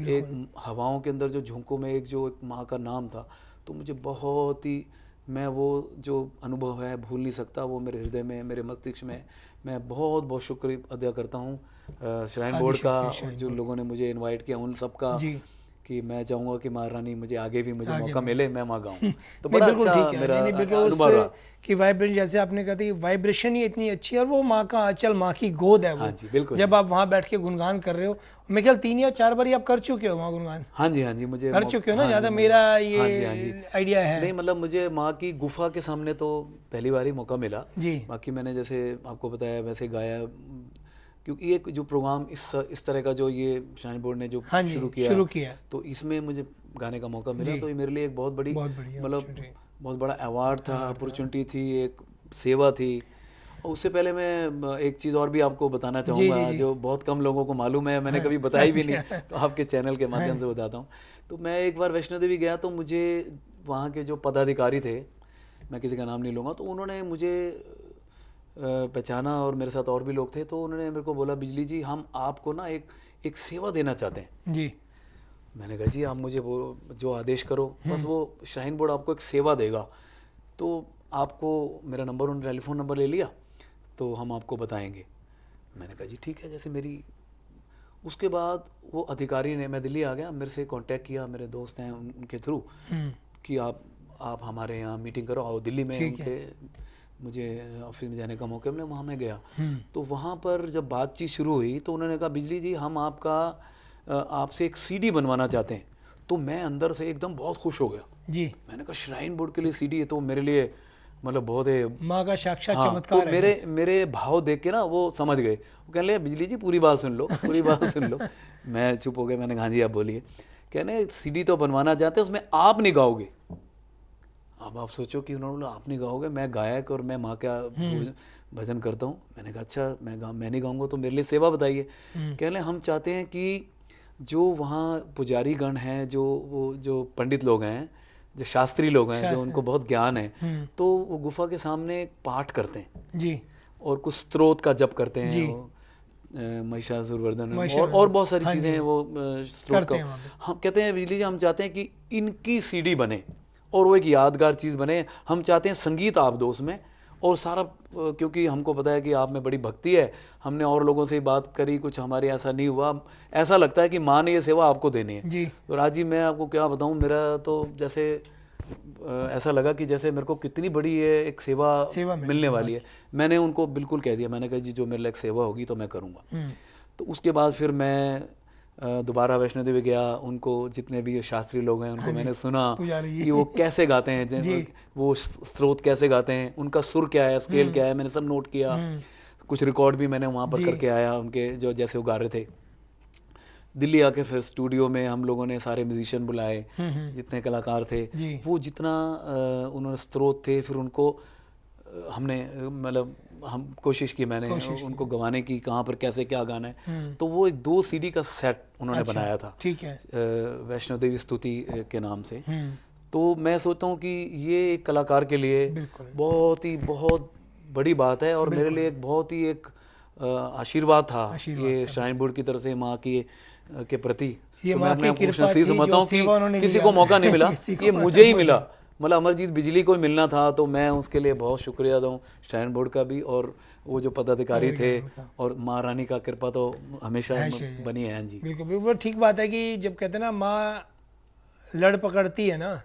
एक हवाओं के अंदर जो झोंकों में एक माँ का नाम था। तो मुझे बहुत ही, मैं वो जो अनुभव है भूल नहीं सकता, वो मेरे हृदय में, मेरे मस्तिष्क में। मैं बहुत शुक्रिया अदा करता हूँ श्राइन बोर्ड का, जो लोगों ने मुझे इनवाइट किया, उन सब का, कि मैं चाहूँगा कि महारानी मुझे आगे भी मौका मिले, मैं वहाँ गाऊँ। तो बड़ा अच्छा मेरा अनुभव रहा कि वाइब्रेशन, जैसे आपने कहा था कि वाइब्रेशन ही इतनी अच्छी है, और वो माँ का आंचल, माँ की गोद है वो। हाँ जी, बिल्कुल। जब आप वहाँ बैठ के गुणगान कर रहे हो, मैं ख्याल 3 या 4 बार आप कर चुके हो वहाँ गुणगान। हाँ जी, मुझे कर चुके हो ना, ज़्यादा मेरा ये आइडिया है नहीं, मतलब मुझे माँ की गुफा के सामने तो पहली बार ही मौका मिला जी। बाकी मैंने जैसे आपको बताया वैसे गाया, क्योंकि एक जो प्रोग्राम इस तरह का जो ये श्राइन बोर्ड ने जो शुरू किया, तो इसमें मुझे गाने का मौका मिला। तो ये मेरे लिए एक बहुत बड़ी, मतलब बहुत बड़ा अवार्ड था, अपॉर्चुनिटी थी, एक सेवा थी। और उससे पहले मैं एक चीज़ और भी आपको बताना चाहूँगा, जो बहुत कम लोगों को मालूम है, मैंने कभी बताई भी नहीं, तो आपके चैनल के माध्यम से बताता हूँ। तो मैं एक बार वैष्णो देवी गया, तो मुझे वहाँ के जो पदाधिकारी थे, मैं किसी का नाम नहीं लूँगा, तो उन्होंने मुझे पहचाना, और मेरे साथ और भी लोग थे। तो उन्होंने मेरे को बोला, बिजली जी हम आपको ना एक सेवा देना चाहते हैं जी। मैंने कहा जी आप मुझे वो जो आदेश करो, बस वो श्राइन बोर्ड आपको एक सेवा देगा, तो आपको मेरा नंबर, उन्होंने टेलीफोन नंबर ले लिया, तो हम आपको बताएंगे। मैंने कहा जी ठीक है, जैसे मेरी। उसके बाद वो अधिकारी ने, मैं दिल्ली आ गया, मेरे से कांटेक्ट किया, मेरे दोस्त हैं उनके थ्रू, कि आप हमारे यहाँ मीटिंग करो, आओ दिल्ली में। उनके मुझे ऑफिस में जाने का मौका मिला, वहाँ मैं गया। तो वहाँ पर जब बातचीत शुरू हुई तो उन्होंने कहा बिजली जी हम आपसे एक सीडी बनवाना चाहते हैं। तो मैं अंदर से एकदम बहुत खुश हो गया जी। मैंने कहा श्राइन बोर्ड के लिए सीडी है तो मेरे लिए मतलब बहुत है, माँ का साक्षात हाँ, चमत्कार तो है। मेरे भाव देख के ना वो समझ गए, वो कहने लगे बिजली जी पूरी बात सुन लो, पूरी बात सुन लो। मैं चुप हो गया, मैंने कहा जी आप बोलिए। कहने सीडी तो बनवाना चाहते हैं, उसमें आप नहीं गाओगे। अब आप सोचो कि उन्होंने बोला आप नहीं गाओगे, मैं गायक और मैं माँ का भजन करता हूँ। मैंने कहा अच्छा मैं नहीं गाऊंगा तो मेरे लिए सेवा बताइए। कहने हम चाहते हैं कि जो वहाँ पुजारी गण हैं, जो पंडित लोग हैं, जो शास्त्री लोग हैं, जो उनको बहुत ज्ञान है, तो वो गुफा के सामने पाठ करते हैं जी, और कुछ स्तोत्र का जप करते हैं, महिषासुरवर्धन और बहुत सारी चीज़ें हैं वो स्तोत्र का। हम कहते हैं बिजली जी हम चाहते हैं कि इनकी सीडी बने और वो एक यादगार चीज़ बने। हम चाहते हैं संगीत आप दो उसमें, और सारा, क्योंकि हमको पता है कि आप में बड़ी भक्ति है, हमने और लोगों से बात करी, कुछ हमारे ऐसा नहीं हुआ, ऐसा लगता है कि माँ ने ये सेवा आपको देनी है जी। तो राज जी मैं आपको क्या बताऊँ, मेरा तो जैसे ऐसा लगा कि जैसे मेरे को कितनी बड़ी ये एक सेवा मिलने वाली है। मैंने उनको बिल्कुल कह दिया, मैंने कहा जी जो मेरे लिए एक सेवा होगी तो मैं करूँगा। तो उसके बाद फिर मैं दोबारा वैष्णो देवी गया, उनको जितने भी शास्त्री लोग हैं उनको मैंने सुना कि वो कैसे गाते हैं, वो स्रोत कैसे गाते हैं, उनका सुर क्या है, स्केल क्या है, मैंने सब नोट किया। कुछ रिकॉर्ड भी मैंने वहाँ पर करके आया उनके, जो जैसे वो गा रहे थे। दिल्ली आके फिर स्टूडियो में हम लोगों ने सारे म्यूजिशियन बुलाए, जितने कलाकार थे, वो जितना उन्होंने स्रोत थे, फिर उनको हमने मतलब हम कोशिश की, मैंने उनको गवाने की, कहाँ पर कैसे क्या गाना है। तो वो एक 2 सीडी का सेट उन्होंने बनाया था, ठीक है, वैष्णो देवी स्तुति के नाम से। तो मैं सोचता हूँ कि ये एक कलाकार के लिए बहुत बड़ी बात है, और मेरे लिए एक बहुत ही एक आशीर्वाद था ये श्राइन बोर्ड की तरफ से माँ की के प्रति। तो मैं अपने कृपा से समझता हूँ कि किसी को मौका नहीं मिला, ये मुझे ही मिला। मतलब अमरजीत बिजली को मिलना था, तो मैं उसके लिए बहुत शुक्रिया अदा हूँ श्राइन बोर्ड का भी, और वो जो पदाधिकारी थे, और माँ रानी का कृपा तो हमेशा बनी है जी। बिल्कुल बिल्कुल ठीक बात है कि जब कहते हैं ना माँ लड़ पकड़ती है ना,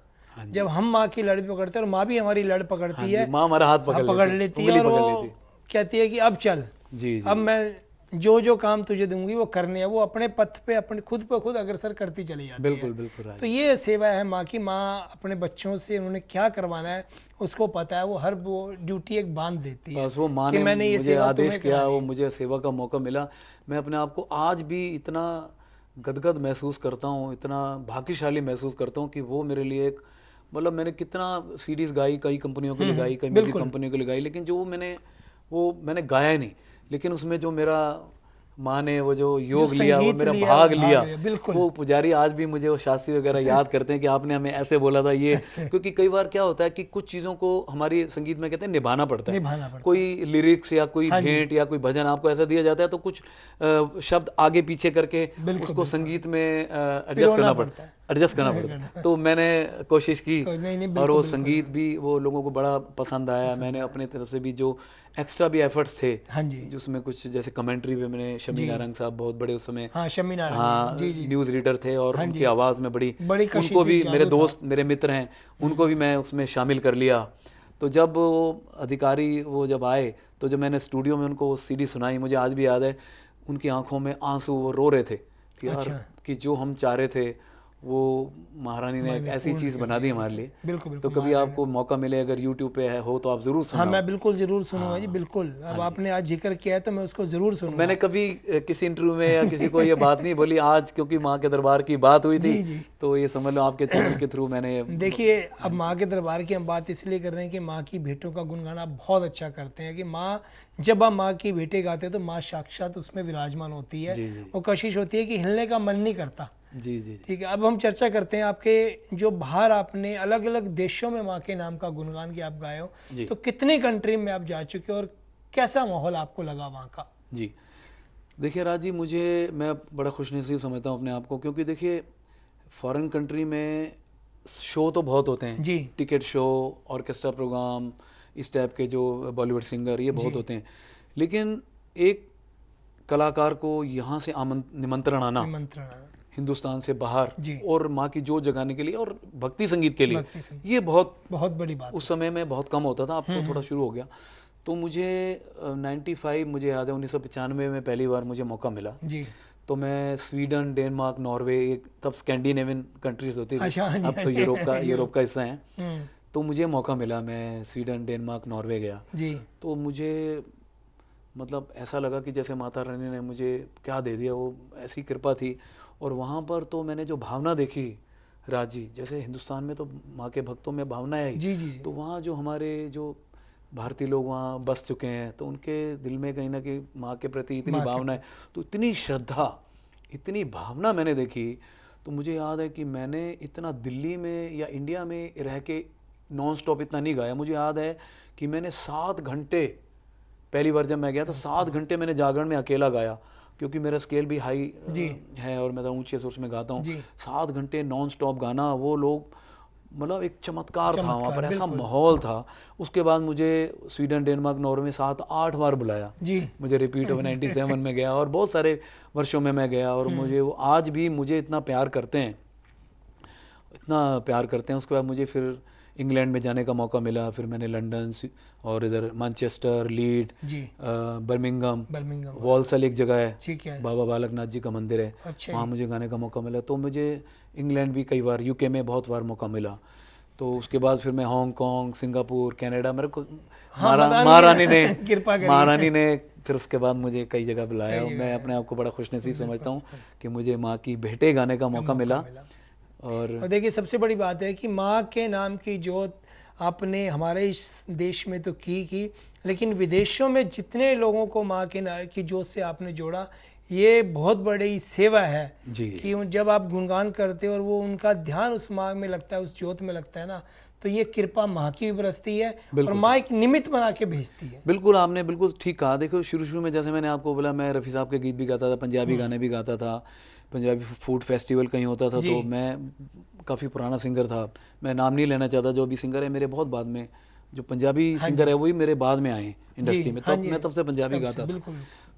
जब हम माँ की लड़ पकड़ते हैं और माँ भी हमारी लड़ पकड़ती है, माँ हमारा हाथ पकड़ लेती है, और वो कहती है कि अब चल जी, अब मैं जो काम तुझे दूंगी वो करने है, वो अपने पथ पे अपने खुद पे खुद अग्रसर करती चली जाती है। बिल्कुल। तो ये सेवा है माँ की। माँ अपने बच्चों से उन्होंने क्या करवाना है उसको पता है, वो हर वो ड्यूटी एक बांध देती है। बस वो माँ ने मैंने मुझे आदेश किया, वो मुझे सेवा का मौका मिला। मैं अपने आप को आज भी इतना गदगद महसूस करता हूँ, इतना भाग्यशाली महसूस करता हूँ कि वो मेरे लिए एक, मतलब मैंने कितना सीरीज गाई, कई कंपनियों के लिए गाई, कई म्यूजिक कंपनियों के लिए गाई, लेकिन जो मैंने गाया नहीं, लेकिन उसमें जो मेरा माँ ने वो जो योग लिया, वो मेरा भाग लिया, वो पुजारी आज भी मुझे वो शास्त्री वगैरह याद करते हैं कि आपने हमें ऐसे बोला था ये। क्योंकि कई बार क्या होता है कि कुछ चीज़ों को हमारी संगीत में कहते हैं निभाना पड़ता है। कोई लिरिक्स या कोई भेंट या कोई भजन आपको ऐसा दिया जाता है, तो कुछ शब्द आगे पीछे करके उसको संगीत में एडजस्ट करना पड़ता है। तो मैंने कोशिश की, और वो संगीत भी वो लोगों को बड़ा पसंद आया। मैंने अपने तरफ से भी जो एक्स्ट्रा भी एफर्ट्स थे, जिसमें कुछ जैसे कमेंट्री भी मैंने, शमी नारंग साहब बहुत बड़े उस समय न्यूज़ रीडर थे, और उनकी आवाज़ में बड़ी उनको भी मेरे दोस्त, मेरे मित्र हैं, उनको भी मैं उसमें शामिल कर लिया। तो जब वो अधिकारी वो जब आए, तो जब मैंने स्टूडियो में उनको वो सीडी सुनाई, मुझे आज भी याद है उनकी आंखों में आंसू, वो रो रहे थे कि यार कि जो हम चाह रहे थे वो महारानी ने एक ऐसी चीज़ बना दी हमारे लिए। बिल्कुल। तो कभी आपको मौका मिले, अगर YouTube पे हो तो आप जरूर सुनना। हाँ, मैं बिल्कुल जरूर सुनूंगा जी, बिल्कुल। अब आपने आज जिक्र किया है तो मैं उसको जरूर सुनूंगा। मैंने कभी किसी इंटरव्यू में या किसी को ये बात नहीं बोली, आज क्योंकि माँ के दरबार की बात हुई थी, तो ये समझ लो आपके चैनल के थ्रू मैंने। देखिए, अब माँ के दरबार की हम बात इसलिए कर रहे हैं कि माँ की भेंटों का गुणगान आप बहुत अच्छा करते हैं, कि माँ, जब आप माँ की भेंटें गाते हैं तो माँ साक्षात उसमें विराजमान होती है, वो कोशिश होती है कि हिलने का मन नहीं करता। जी। ठीक है, अब हम चर्चा करते हैं आपके जो बाहर आपने अलग अलग देशों में माँ के नाम का गुणगान की आप गाए हो, तो कितने कंट्री में आप जा चुके हो और कैसा माहौल आपको लगा वहाँ का? जी देखिए राज जी, मैं बड़ा खुशनसीब समझता हूँ अपने आप को, क्योंकि देखिए फॉरेन कंट्री में शो तो बहुत होते हैं जी, टिकट शो, ऑर्केस्ट्रा प्रोग्राम, इस टाइप के जो बॉलीवुड सिंगर, ये बहुत होते हैं, लेकिन एक कलाकार को यहाँ से निमंत्रण आना हिंदुस्तान से बाहर और माँ की जोत जगाने के लिए और भक्ति संगीत के लिए, ये बहुत बड़ी बात उस समय में बहुत कम होता था, अब तो थोड़ा शुरू हो गया। तो मुझे 95 मुझे याद है 1995 में पहली बार मुझे मौका मिला जी। तो मैं स्वीडन, डेनमार्क, नॉर्वे, तब स्कैंडिनेवियन कंट्रीज होती थी, अब तो यूरोप का हिस्सा है। तो मुझे मौका मिला, मैं स्वीडन, डेनमार्क, नॉर्वे गया जी। तो मुझे मतलब ऐसा लगा कि जैसे माता रानी ने मुझे क्या दे दिया, वो ऐसी कृपा थी। और वहाँ पर तो मैंने जो भावना देखी राज जी, जैसे हिंदुस्तान में तो माँ के भक्तों में भावना है जी जी। तो वहाँ जो हमारे जो भारतीय लोग वहाँ बस चुके हैं, तो उनके दिल में कहीं ना कहीं माँ के प्रति इतनी भावना है, तो इतनी श्रद्धा, इतनी भावना मैंने देखी। तो मुझे याद है कि मैंने इतना दिल्ली में या इंडिया में रह के नॉन स्टॉप इतना नहीं गाया। मुझे याद है कि मैंने 7 घंटे, पहली बार जब मैं गया तो 7 घंटे मैंने जागरण में अकेला गाया, क्योंकि मेरा स्केल भी हाई है और मैं ऊंचे सुर में गाता हूँ। 7 घंटे नॉन स्टॉप गाना, वो लोग मतलब एक चमत्कार था वहाँ पर, ऐसा माहौल था। उसके बाद मुझे स्वीडन, डेनमार्क, नॉर्वे में 7-8 बार बुलाया जी। मुझे रिपीट ऑफ 97 में गया और बहुत सारे वर्षों में मैं गया, और मुझे वो आज भी मुझे इतना प्यार करते हैं, इतना प्यार करते हैं। उसके बाद मुझे फिर इंग्लैंड में जाने का मौका मिला, फिर मैंने लंदन और इधर मैनचेस्टर, लीड, बर्मिंघम, वॉल्सल एक जगह है, बाबा बालक नाथ जी का मंदिर है, अच्छा, वहाँ मुझे गाने का मौका मिला। तो मुझे इंग्लैंड भी कई बार, यूके में बहुत बार मौका मिला। तो उसके बाद फिर मैं हांगकांग, सिंगापुर, कनाडा, मेरे को महारानी ने फिर उसके बाद मुझे कई जगह बुलाया। मैं अपने आप को बड़ा खुशनसीब समझता हूँ कि मुझे माँ की भेंटें गाने का मौका मिला। और देखिए सबसे बड़ी बात है कि माँ के नाम की जोत आपने हमारे इस देश में तो की, लेकिन विदेशों में जितने लोगों को माँ के नाम की जोत से आपने जोड़ा, ये बहुत बड़ी सेवा है जी। कि जब आप गुणगान करते हो और वो उनका ध्यान उस माँ में लगता है, उस जोत में लगता है ना, तो ये कृपा माँ की भी बरसती है और माँ एक निमित्त बना के भेजती है। बिल्कुल, आपने बिल्कुल ठीक कहा। देखो शुरू में जैसे मैंने आपको बोला, मैं रफ़ी साहब के गीत भी गाता था, पंजाबी गाने भी गाता था, पंजाबी फूड फेस्टिवल कहीं होता था, तो मैं काफ़ी पुराना सिंगर था, मैं नाम नहीं लेना चाहता, जो अभी सिंगर है मेरे बहुत बाद में, जो पंजाबी सिंगर है वही मेरे बाद में आए इंडस्ट्री में, तब मैं तब से पंजाबी गाता था।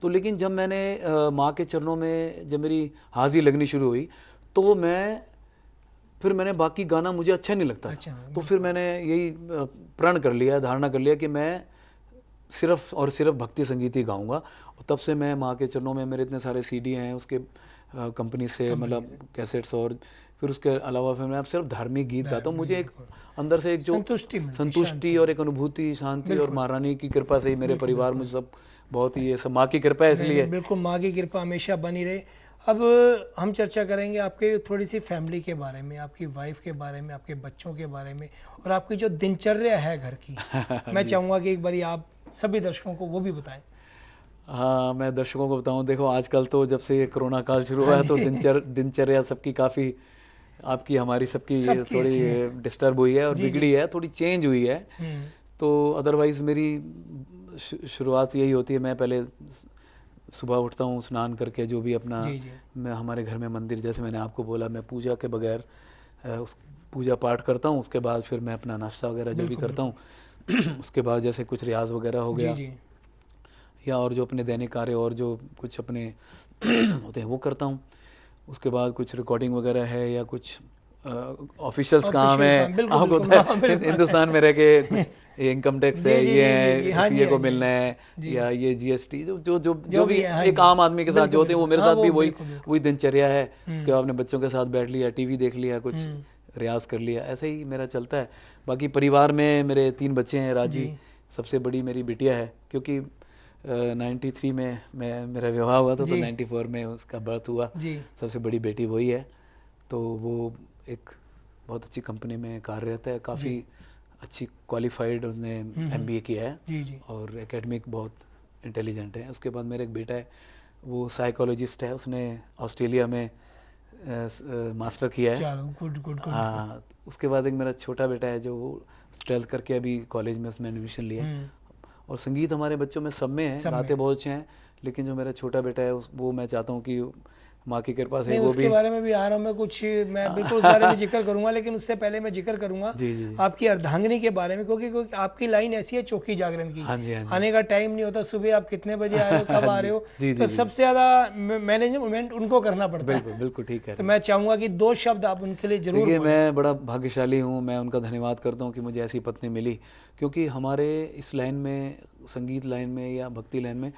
तो लेकिन जब मैंने माँ के चरणों में जब मेरी हाजिरी लगनी शुरू हुई, तो फिर मैंने बाकी गाना मुझे अच्छा नहीं लगता। तो फिर मैंने यही प्रण कर लिया, धारणा कर लिया कि मैं सिर्फ और सिर्फ भक्ति संगीत ही गाऊंगा। और तब से मैं माँ के चरणों में, मेरे इतने सारे सीडी हैं उसके कंपनी से, मतलब कैसेट्स, और फिर उसके अलावा फिर मैं अब सिर्फ धार्मिक गीत गाता हूँ। मुझे एक अंदर से एक जो संतुष्टि और एक अनुभूति, शांति, और महारानी की कृपा से ही मेरे परिवार मुझे सब बहुत ही, ये सब माँ की कृपा है, इसलिए बिल्कुल माँ की कृपा हमेशा बनी रहे। अब हम चर्चा करेंगे आपके थोड़ी सी फैमिली के बारे में, आपकी वाइफ के बारे में, आपके बच्चों के बारे में, और आपकी जो दिनचर्या है घर की। मैं चाहूँगा कि एक बार आप सभी दर्शकों को वो भी बताएं। हाँ, मैं दर्शकों को बताऊं, देखो आजकल तो जब से ये कोरोना काल शुरू हुआ है तो दिनचर्या सबकी काफ़ी, आपकी हमारी सबकी थोड़ी डिस्टर्ब हुई है और बिगड़ी है, थोड़ी चेंज हुई है। तो अदरवाइज़ मेरी शुरुआत यही होती है, मैं पहले सुबह उठता हूँ, स्नान करके जो भी अपना, मैं हमारे घर में मंदिर, जैसे मैंने आपको बोला, मैं पूजा के बगैर उस पूजा पाठ करता हूँ। उसके बाद फिर मैं अपना नाश्ता वगैरह जो भी करता हूँ उसके बाद जैसे कुछ रियाज वगैरह हो गया, या और जो अपने दैनिक कार्य और जो कुछ अपने होते हैं वो करता हूँ। उसके बाद कुछ रिकॉर्डिंग वगैरह है या कुछ ऑफिशियल्स काम है, आपको होता है हिंदुस्तान में रह के, कुछ इनकम टैक्स है, ये है, सीए को मिलना है, या ये जीएसटी, जो भी एक आम आदमी के साथ जो होते हैं, वो मेरे साथ भी वही दिनचर्या है। उसके बाद अपने बच्चों के साथ बैठ लिया, टीवी देख लिया, कुछ रियाज कर लिया, ऐसे ही मेरा चलता है। बाकी परिवार में मेरे 3 बच्चे हैं। राजी सबसे बड़ी मेरी बिटिया है, क्योंकि 93 में मेरा विवाह हुआ था, तो 94 में उसका बर्थ हुआ। सबसे बड़ी बेटी वही है। तो वो एक बहुत अच्छी कंपनी में कार्यरत है, काफ़ी अच्छी क्वालिफाइड, उसने एमबीए किया है और एकेडमिक बहुत इंटेलिजेंट है। उसके बाद मेरा एक बेटा है, वो साइकोलॉजिस्ट है, उसने ऑस्ट्रेलिया में मास्टर किया है। हाँ, उसके बाद एक मेरा छोटा बेटा है जो 12th करके अभी कॉलेज में उसने एडमिशन लिया है। और संगीत हमारे बच्चों में सब में है, गाते बहुत अच्छे हैं, लेकिन जो मेरा छोटा बेटा है वो मैं चाहता हूँ कि माँ की कृपा से नहीं, वो उसके भी। बारे में भी आ रहा हूँ मैं कुछ, मैं बिल्कुल उस बारे में जिक्र करूंगा, लेकिन उससे पहले मैं जिक्र करूंगा जी जी आपकी अर्धांगिनी के बारे में, क्योंकि आपकी लाइन ऐसी है चौकी जागरण की। हाँ जी हाँ जी आने का टाइम नहीं होता, सुबह आप कितने बजे आ रहे हो, कब आ रहे हो, जी तो जी जी सबसे ज़्यादा मैनेजमेंट उनको करना पड़ता बिल्कुल है। बिल्कुल ठीक है। तो मैं चाहूँगा कि 2 शब्द आप उनके लिए जरूर देखिए बोलें। मैं बड़ा भाग्यशाली हूँ, मैं उनका धन्यवाद करता हूँ कि मुझे ऐसी पत्नी मिली, क्योंकि हमारे इस लाइन में, संगीत लाइन में या भक्ति लाइन में,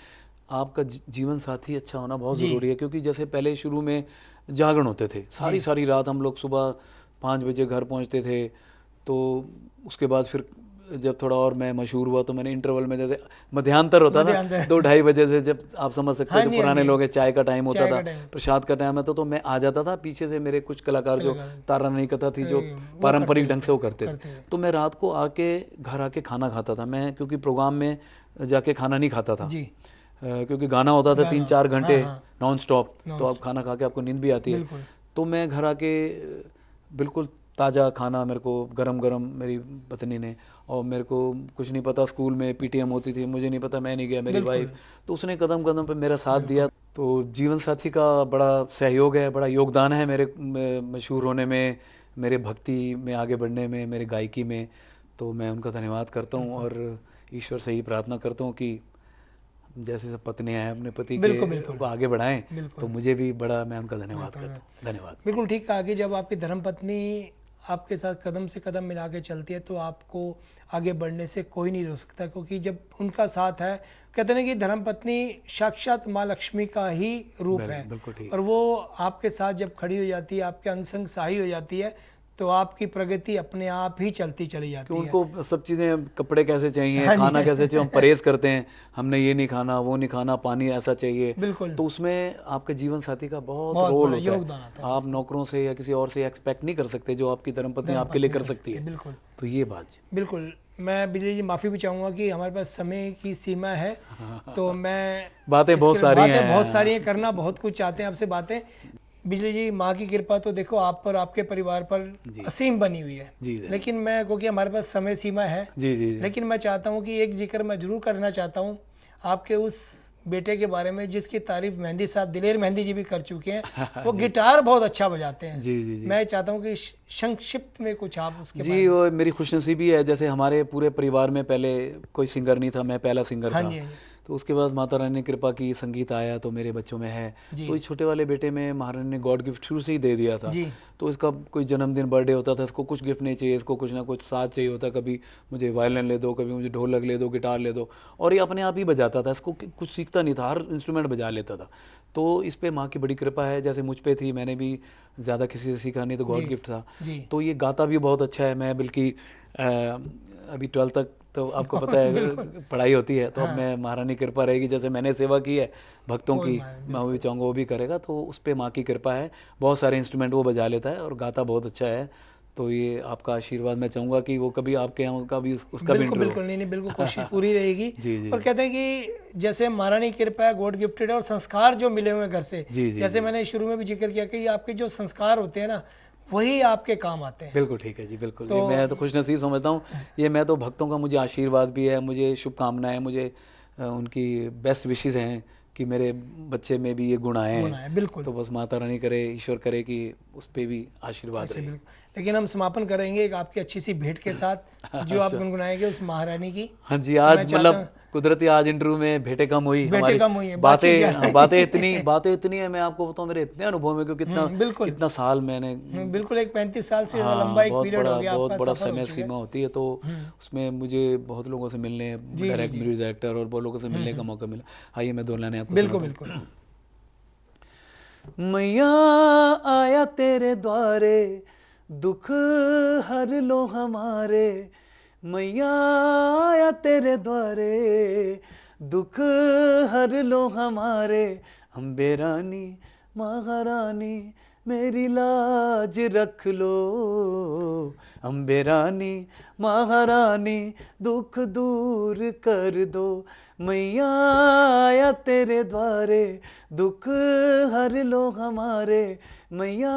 आपका जीवन साथी अच्छा होना बहुत जी ज़रूरी है। क्योंकि जैसे पहले शुरू में जागरण होते थे, सारी सारी रात हम लोग सुबह 5 बजे घर पहुँचते थे। तो उसके बाद फिर जब थोड़ा और मैं मशहूर हुआ तो मैंने इंटरवल में, जैसे मध्यांतर होता था मध्यांतर 2-2:30 बजे से, जब आप समझ सकते हो हाँ जो जी, हाँ पुराने जी, लोग हैं, चाय का टाइम होता चाय था, का टाइम, प्रसाद का टाइम है, तो मैं आ जाता था। पीछे से मेरे कुछ कलाकार जो कलाकार तारा रानी कथा थी, जो वो पारंपरिक करते ढंग से वो करते करते थे, हैं। तो मैं रात को आके घर आके खाना खाता था मैं, क्योंकि प्रोग्राम में जाके खाना नहीं खाता था। जी क्योंकि गाना होता था गाना, 3-4 हाँ घंटे हाँ, नॉन स्टॉप, तो नॉन आप खाना खा के आपको नींद भी आती है। बिल्कुल तो मैं घर आके बिल्कुल ताज़ा खाना मेरे को गरम गरम मेरी पत्नी ने, और मेरे को कुछ नहीं पता, स्कूल में पीटीएम होती थी, मुझे नहीं पता, मैं नहीं गया, मेरी बिल्कुल वाइफ, तो उसने कदम कदम पे मेरा साथ दिया। तो जीवन साथी का बड़ा सहयोग है, बड़ा योगदान है मेरे मशहूर होने में, मेरे भक्ति में आगे बढ़ने में, मेरे गायकी में। तो मैं उनका धन्यवाद करता हूँ और ईश्वर से ही प्रार्थना करता हूँ कि जैसे सब पत्नियां हैं अपने पति के बिल्कुल बिल्कुल को आगे बढ़ाएं, बिल्कुल तो मुझे भी बड़ा, मैं उनका धन्यवाद करता हूँ। धन्यवाद। बिल्कुल ठीक कहा कि जब आपकी धर्मपत्नी आपके साथ कदम से कदम मिला के चलती है तो आपको आगे बढ़ने से कोई नहीं रोक सकता, क्योंकि जब उनका साथ है, कहते हैं कि धर्मपत्नी साक्षात माँ लक्ष्मी का ही रूप है, बिल्कुल ठीक। और वो आपके साथ जब खड़ी हो जाती है, आपके अंग संग सहाय हो जाती है, तो आपकी प्रगति अपने आप ही चलती चली कि जाती है। उनको सब चीज़ें, कपड़े कैसे चाहिए, हाँ जी। खाना कैसे चाहिए, हम परहेज करते हैं, हमने ये नहीं खाना, वो नहीं खाना, पानी ऐसा चाहिए, बिल्कुल तो उसमें आपके जीवन साथी का बहुत बहुत रोल बड़ा होता है। योगदान आता है। आप नौकरों से या किसी और से एक्सपेक्ट नहीं कर सकते जो आपकी धर्मपत्नी आपके लिए कर सकती है। बिल्कुल तो ये बात। बिल्कुल। मैं बिजली जी माफ़ी भी चाहूँगा कि हमारे पास समय की सीमा है, तो मैं बातें बहुत सारी हैं, बातें बहुत सारी हैं, करना बहुत कुछ चाहते हैं आपसे बातें। बिजली जी, माँ की कृपा तो देखो आप पर, आपके परिवार पर असीम बनी हुई है जी, लेकिन मैं, क्योंकि हमारे पास समय सीमा है, जी जी, लेकिन मैं चाहता हूँ कि एक जिक्र मैं जरूर करना चाहता हूँ आपके उस बेटे के बारे में जिसकी तारीफ मेहंदी साहब, दिलेर मेहंदी जी भी कर चुके हैं। वो गिटार बहुत अच्छा बजाते हैं। जी जी जी। मैं चाहता हूँ कि संक्षिप्त में कुछ आप उसके जी, वो मेरी खुशनसीबी है, जैसे हमारे पूरे परिवार में पहले कोई सिंगर नहीं था, मैं पहला सिंगर था। हाँ जी। तो उसके बाद माता रानी ने कृपा की, संगीत आया तो मेरे बच्चों में है। तो इस छोटे वाले बेटे में महारानी ने गॉड गिफ्ट शुरू से ही दे दिया था। जी। तो इसका कोई जन्मदिन, बर्थडे होता था, इसको कुछ गिफ्ट नहीं चाहिए, इसको कुछ ना कुछ साथ चाहिए होता। कभी मुझे वायलिन ले दो, कभी मुझे ढोलक ले दो, गिटार ले दो, और ये अपने आप ही बजाता था। इसको कुछ सीखता नहीं था, हर इंस्ट्रूमेंट बजा लेता था। तो इस पर माँ की बड़ी कृपा है, जैसे मुझ पर थी, मैंने भी ज़्यादा किसी से सीखा नहीं, तो गॉड गिफ्ट था। तो ये गाता भी बहुत अच्छा है। मैं बल्कि अभी 12 तक तो आपको पता है पढ़ाई होती है, तो अब मैं, महारानी कृपा रहेगी, जैसे मैंने सेवा की है भक्तों की, मैं वो भी चाहूँगा वो भी करेगा। तो उस पर माँ की कृपा है, बहुत सारे इंस्ट्रूमेंट वो बजा लेता है और गाता बहुत अच्छा है। तो ये आपका आशीर्वाद, मैं चाहूँगा कि वो कभी आपके यहाँ उसका भी बिल्कुल बिल्कुल, नहीं बिल्कुल, कोशिश पूरी रहेगी। जी जी। और कहते हैं कि जैसे महारानी कृपा है, गॉड गिफ्टेड है, और संस्कार जो मिले हुए घर से, जैसे मैंने शुरू में भी जिक्र किया कि आपके जो संस्कार होते हैं ना, वही आपके काम आते हैं। बिल्कुल ठीक है जी, बिल्कुल। ये मैं तो खुशनसीब समझता हूँ। ये मैं तो भक्तों का मुझे आशीर्वाद भी है, मुझे शुभकामनाएं, मुझे उनकी बेस्ट विशेस हैं कि मेरे बच्चे में भी ये गुण आए हैं। बिल्कुल। तो बस माता रानी करे, ईश्वर करे कि उस पर भी आशीर्वाद रहे। लेकिन हम समापन करेंगे एक आपकी अच्छी सी भेंट के साथ जो आप गुनगुनाएंगे उस महारानी की। हाँ जी, आज मतलब कुदरती आज इंटरव्यू में भेंटें कम हुई, हमारी बातें इतनी है, मैं आपको बताऊं, मेरे इतने अनुभव में, क्योंकि इतना साल मैंने, बिल्कुल एक 35 साल से लंबा एक पीरियड हो गया, बहुत बड़ा समय सीमा होती है। तो उसमें मुझे बहुत लोगों से मिलने, डायरेक्ट म्यूजिक डायरेक्टर और बहुत लोगों से मिलने का मौका मिला। आइए मैं 2 लाइनें आपको बिल्कुल बिल्कुल। मैया आया तेरे द्वारे, दुख हर लो हमारे, मैया आया तेरे द्वारे, दुख हर लो हमारे, अम्बे रानी महारानी मेरी लाज रख लो, अम्बे रानी महारानी दुख दूर कर दो, मैया आया तेरे द्वारे, दुख हर लो हमारे, मैया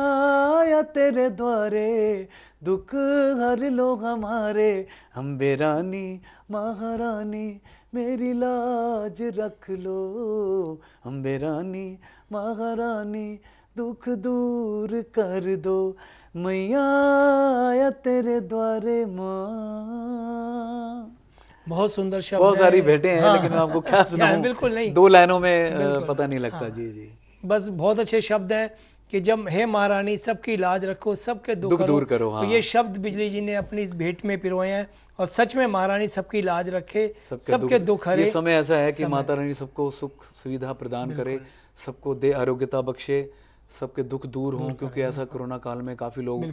आया तेरे द्वारे, दुख हर लो हमारे, अम्बे रानी महारानी मेरी लाज रख लो, अम्बे रानी महारानी दुख दूर कर दो, मैया आया तेरे द्वारे माँ। बहुत सुंदर शब्द बहुत सारी भेंटें हैं, हाँ, लेकिन मैं आपको क्या सुनाऊं, बिल्कुल नहीं, 2 लाइनों में पता नहीं लगता। हाँ, जी जी, बस बहुत अच्छे शब्द हैं कि जब हे महारानी सबकी लाज रखो, सबके दुख दूर करो। तो हाँ, ये शब्द बिजली जी ने अपनी इस भेंट में पिरोए हैं, और सच में महारानी सबकी लाज रखे, सबके दुख हरे। ये समय ऐसा है कि माता रानी सबको सुख सुविधा प्रदान करे, सबको दे आरोग्यता बख्शे, सबके दुख दूर हों, क्योंकि ऐसा कोरोना काल में काफ़ी लोग,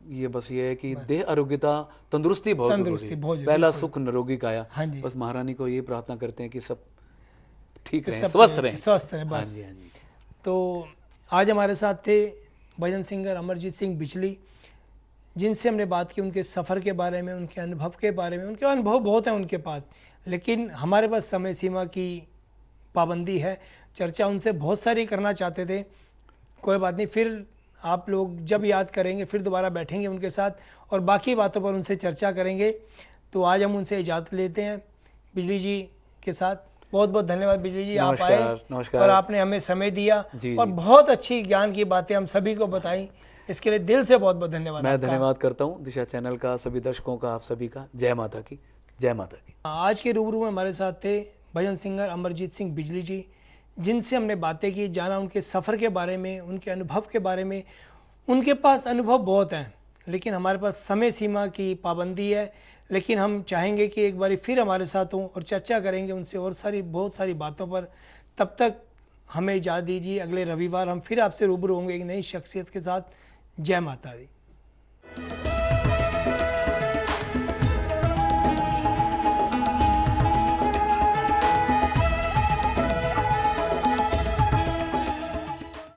ये बस ये है कि देह आरोग्यता, तंदुरुस्ती बहुत जरूरी है, पहला सुख निरोगी काया। बस महारानी को ये प्रार्थना करते हैं कि सब ठीक रहें, स्वस्थ रहें, बस। तो आज हमारे साथ थे भजन सिंगर अमरजीत सिंह बिजली, जिनसे हमने बात की उनके सफ़र के बारे में, उनके अनुभव के बारे में। उनके अनुभव बहुत हैं उनके पास, लेकिन हमारे पास समय सीमा की पाबंदी है। चर्चा उनसे बहुत सारी करना चाहते थे, कोई बात नहीं, फिर आप लोग जब याद करेंगे फिर दोबारा बैठेंगे उनके साथ और बाकी बातों पर उनसे चर्चा करेंगे। तो आज हम उनसे इजाज़त लेते हैं बिजली जी के साथ। बहुत बहुत धन्यवाद बिजली जी, आप आए और आपने हमें समय दिया और बहुत अच्छी ज्ञान की बातें हम सभी को बताई, इसके लिए दिल से बहुत बहुत धन्यवाद। मैं धन्यवाद करता हूँ दिशा चैनल का, सभी दर्शकों का, आप सभी का। जय माता की, जय माता की। आज के रूबरू में हमारे साथ थे भजन सिंगर अमरजीत सिंह बिजली जी, जिनसे हमने बातें की, जाना उनके सफ़र के बारे में, उनके अनुभव के बारे में। उनके पास अनुभव बहुत हैं, लेकिन हमारे पास समय सीमा की पाबंदी है, लेकिन हम चाहेंगे कि एक बारी फिर हमारे साथ हों और चर्चा करेंगे उनसे और बहुत सारी बातों पर। तब तक हमें इजाज़त दीजिए, अगले रविवार हम फिर आपसे रूबरू होंगे एक नई शख्सियत के साथ। जय माता दी।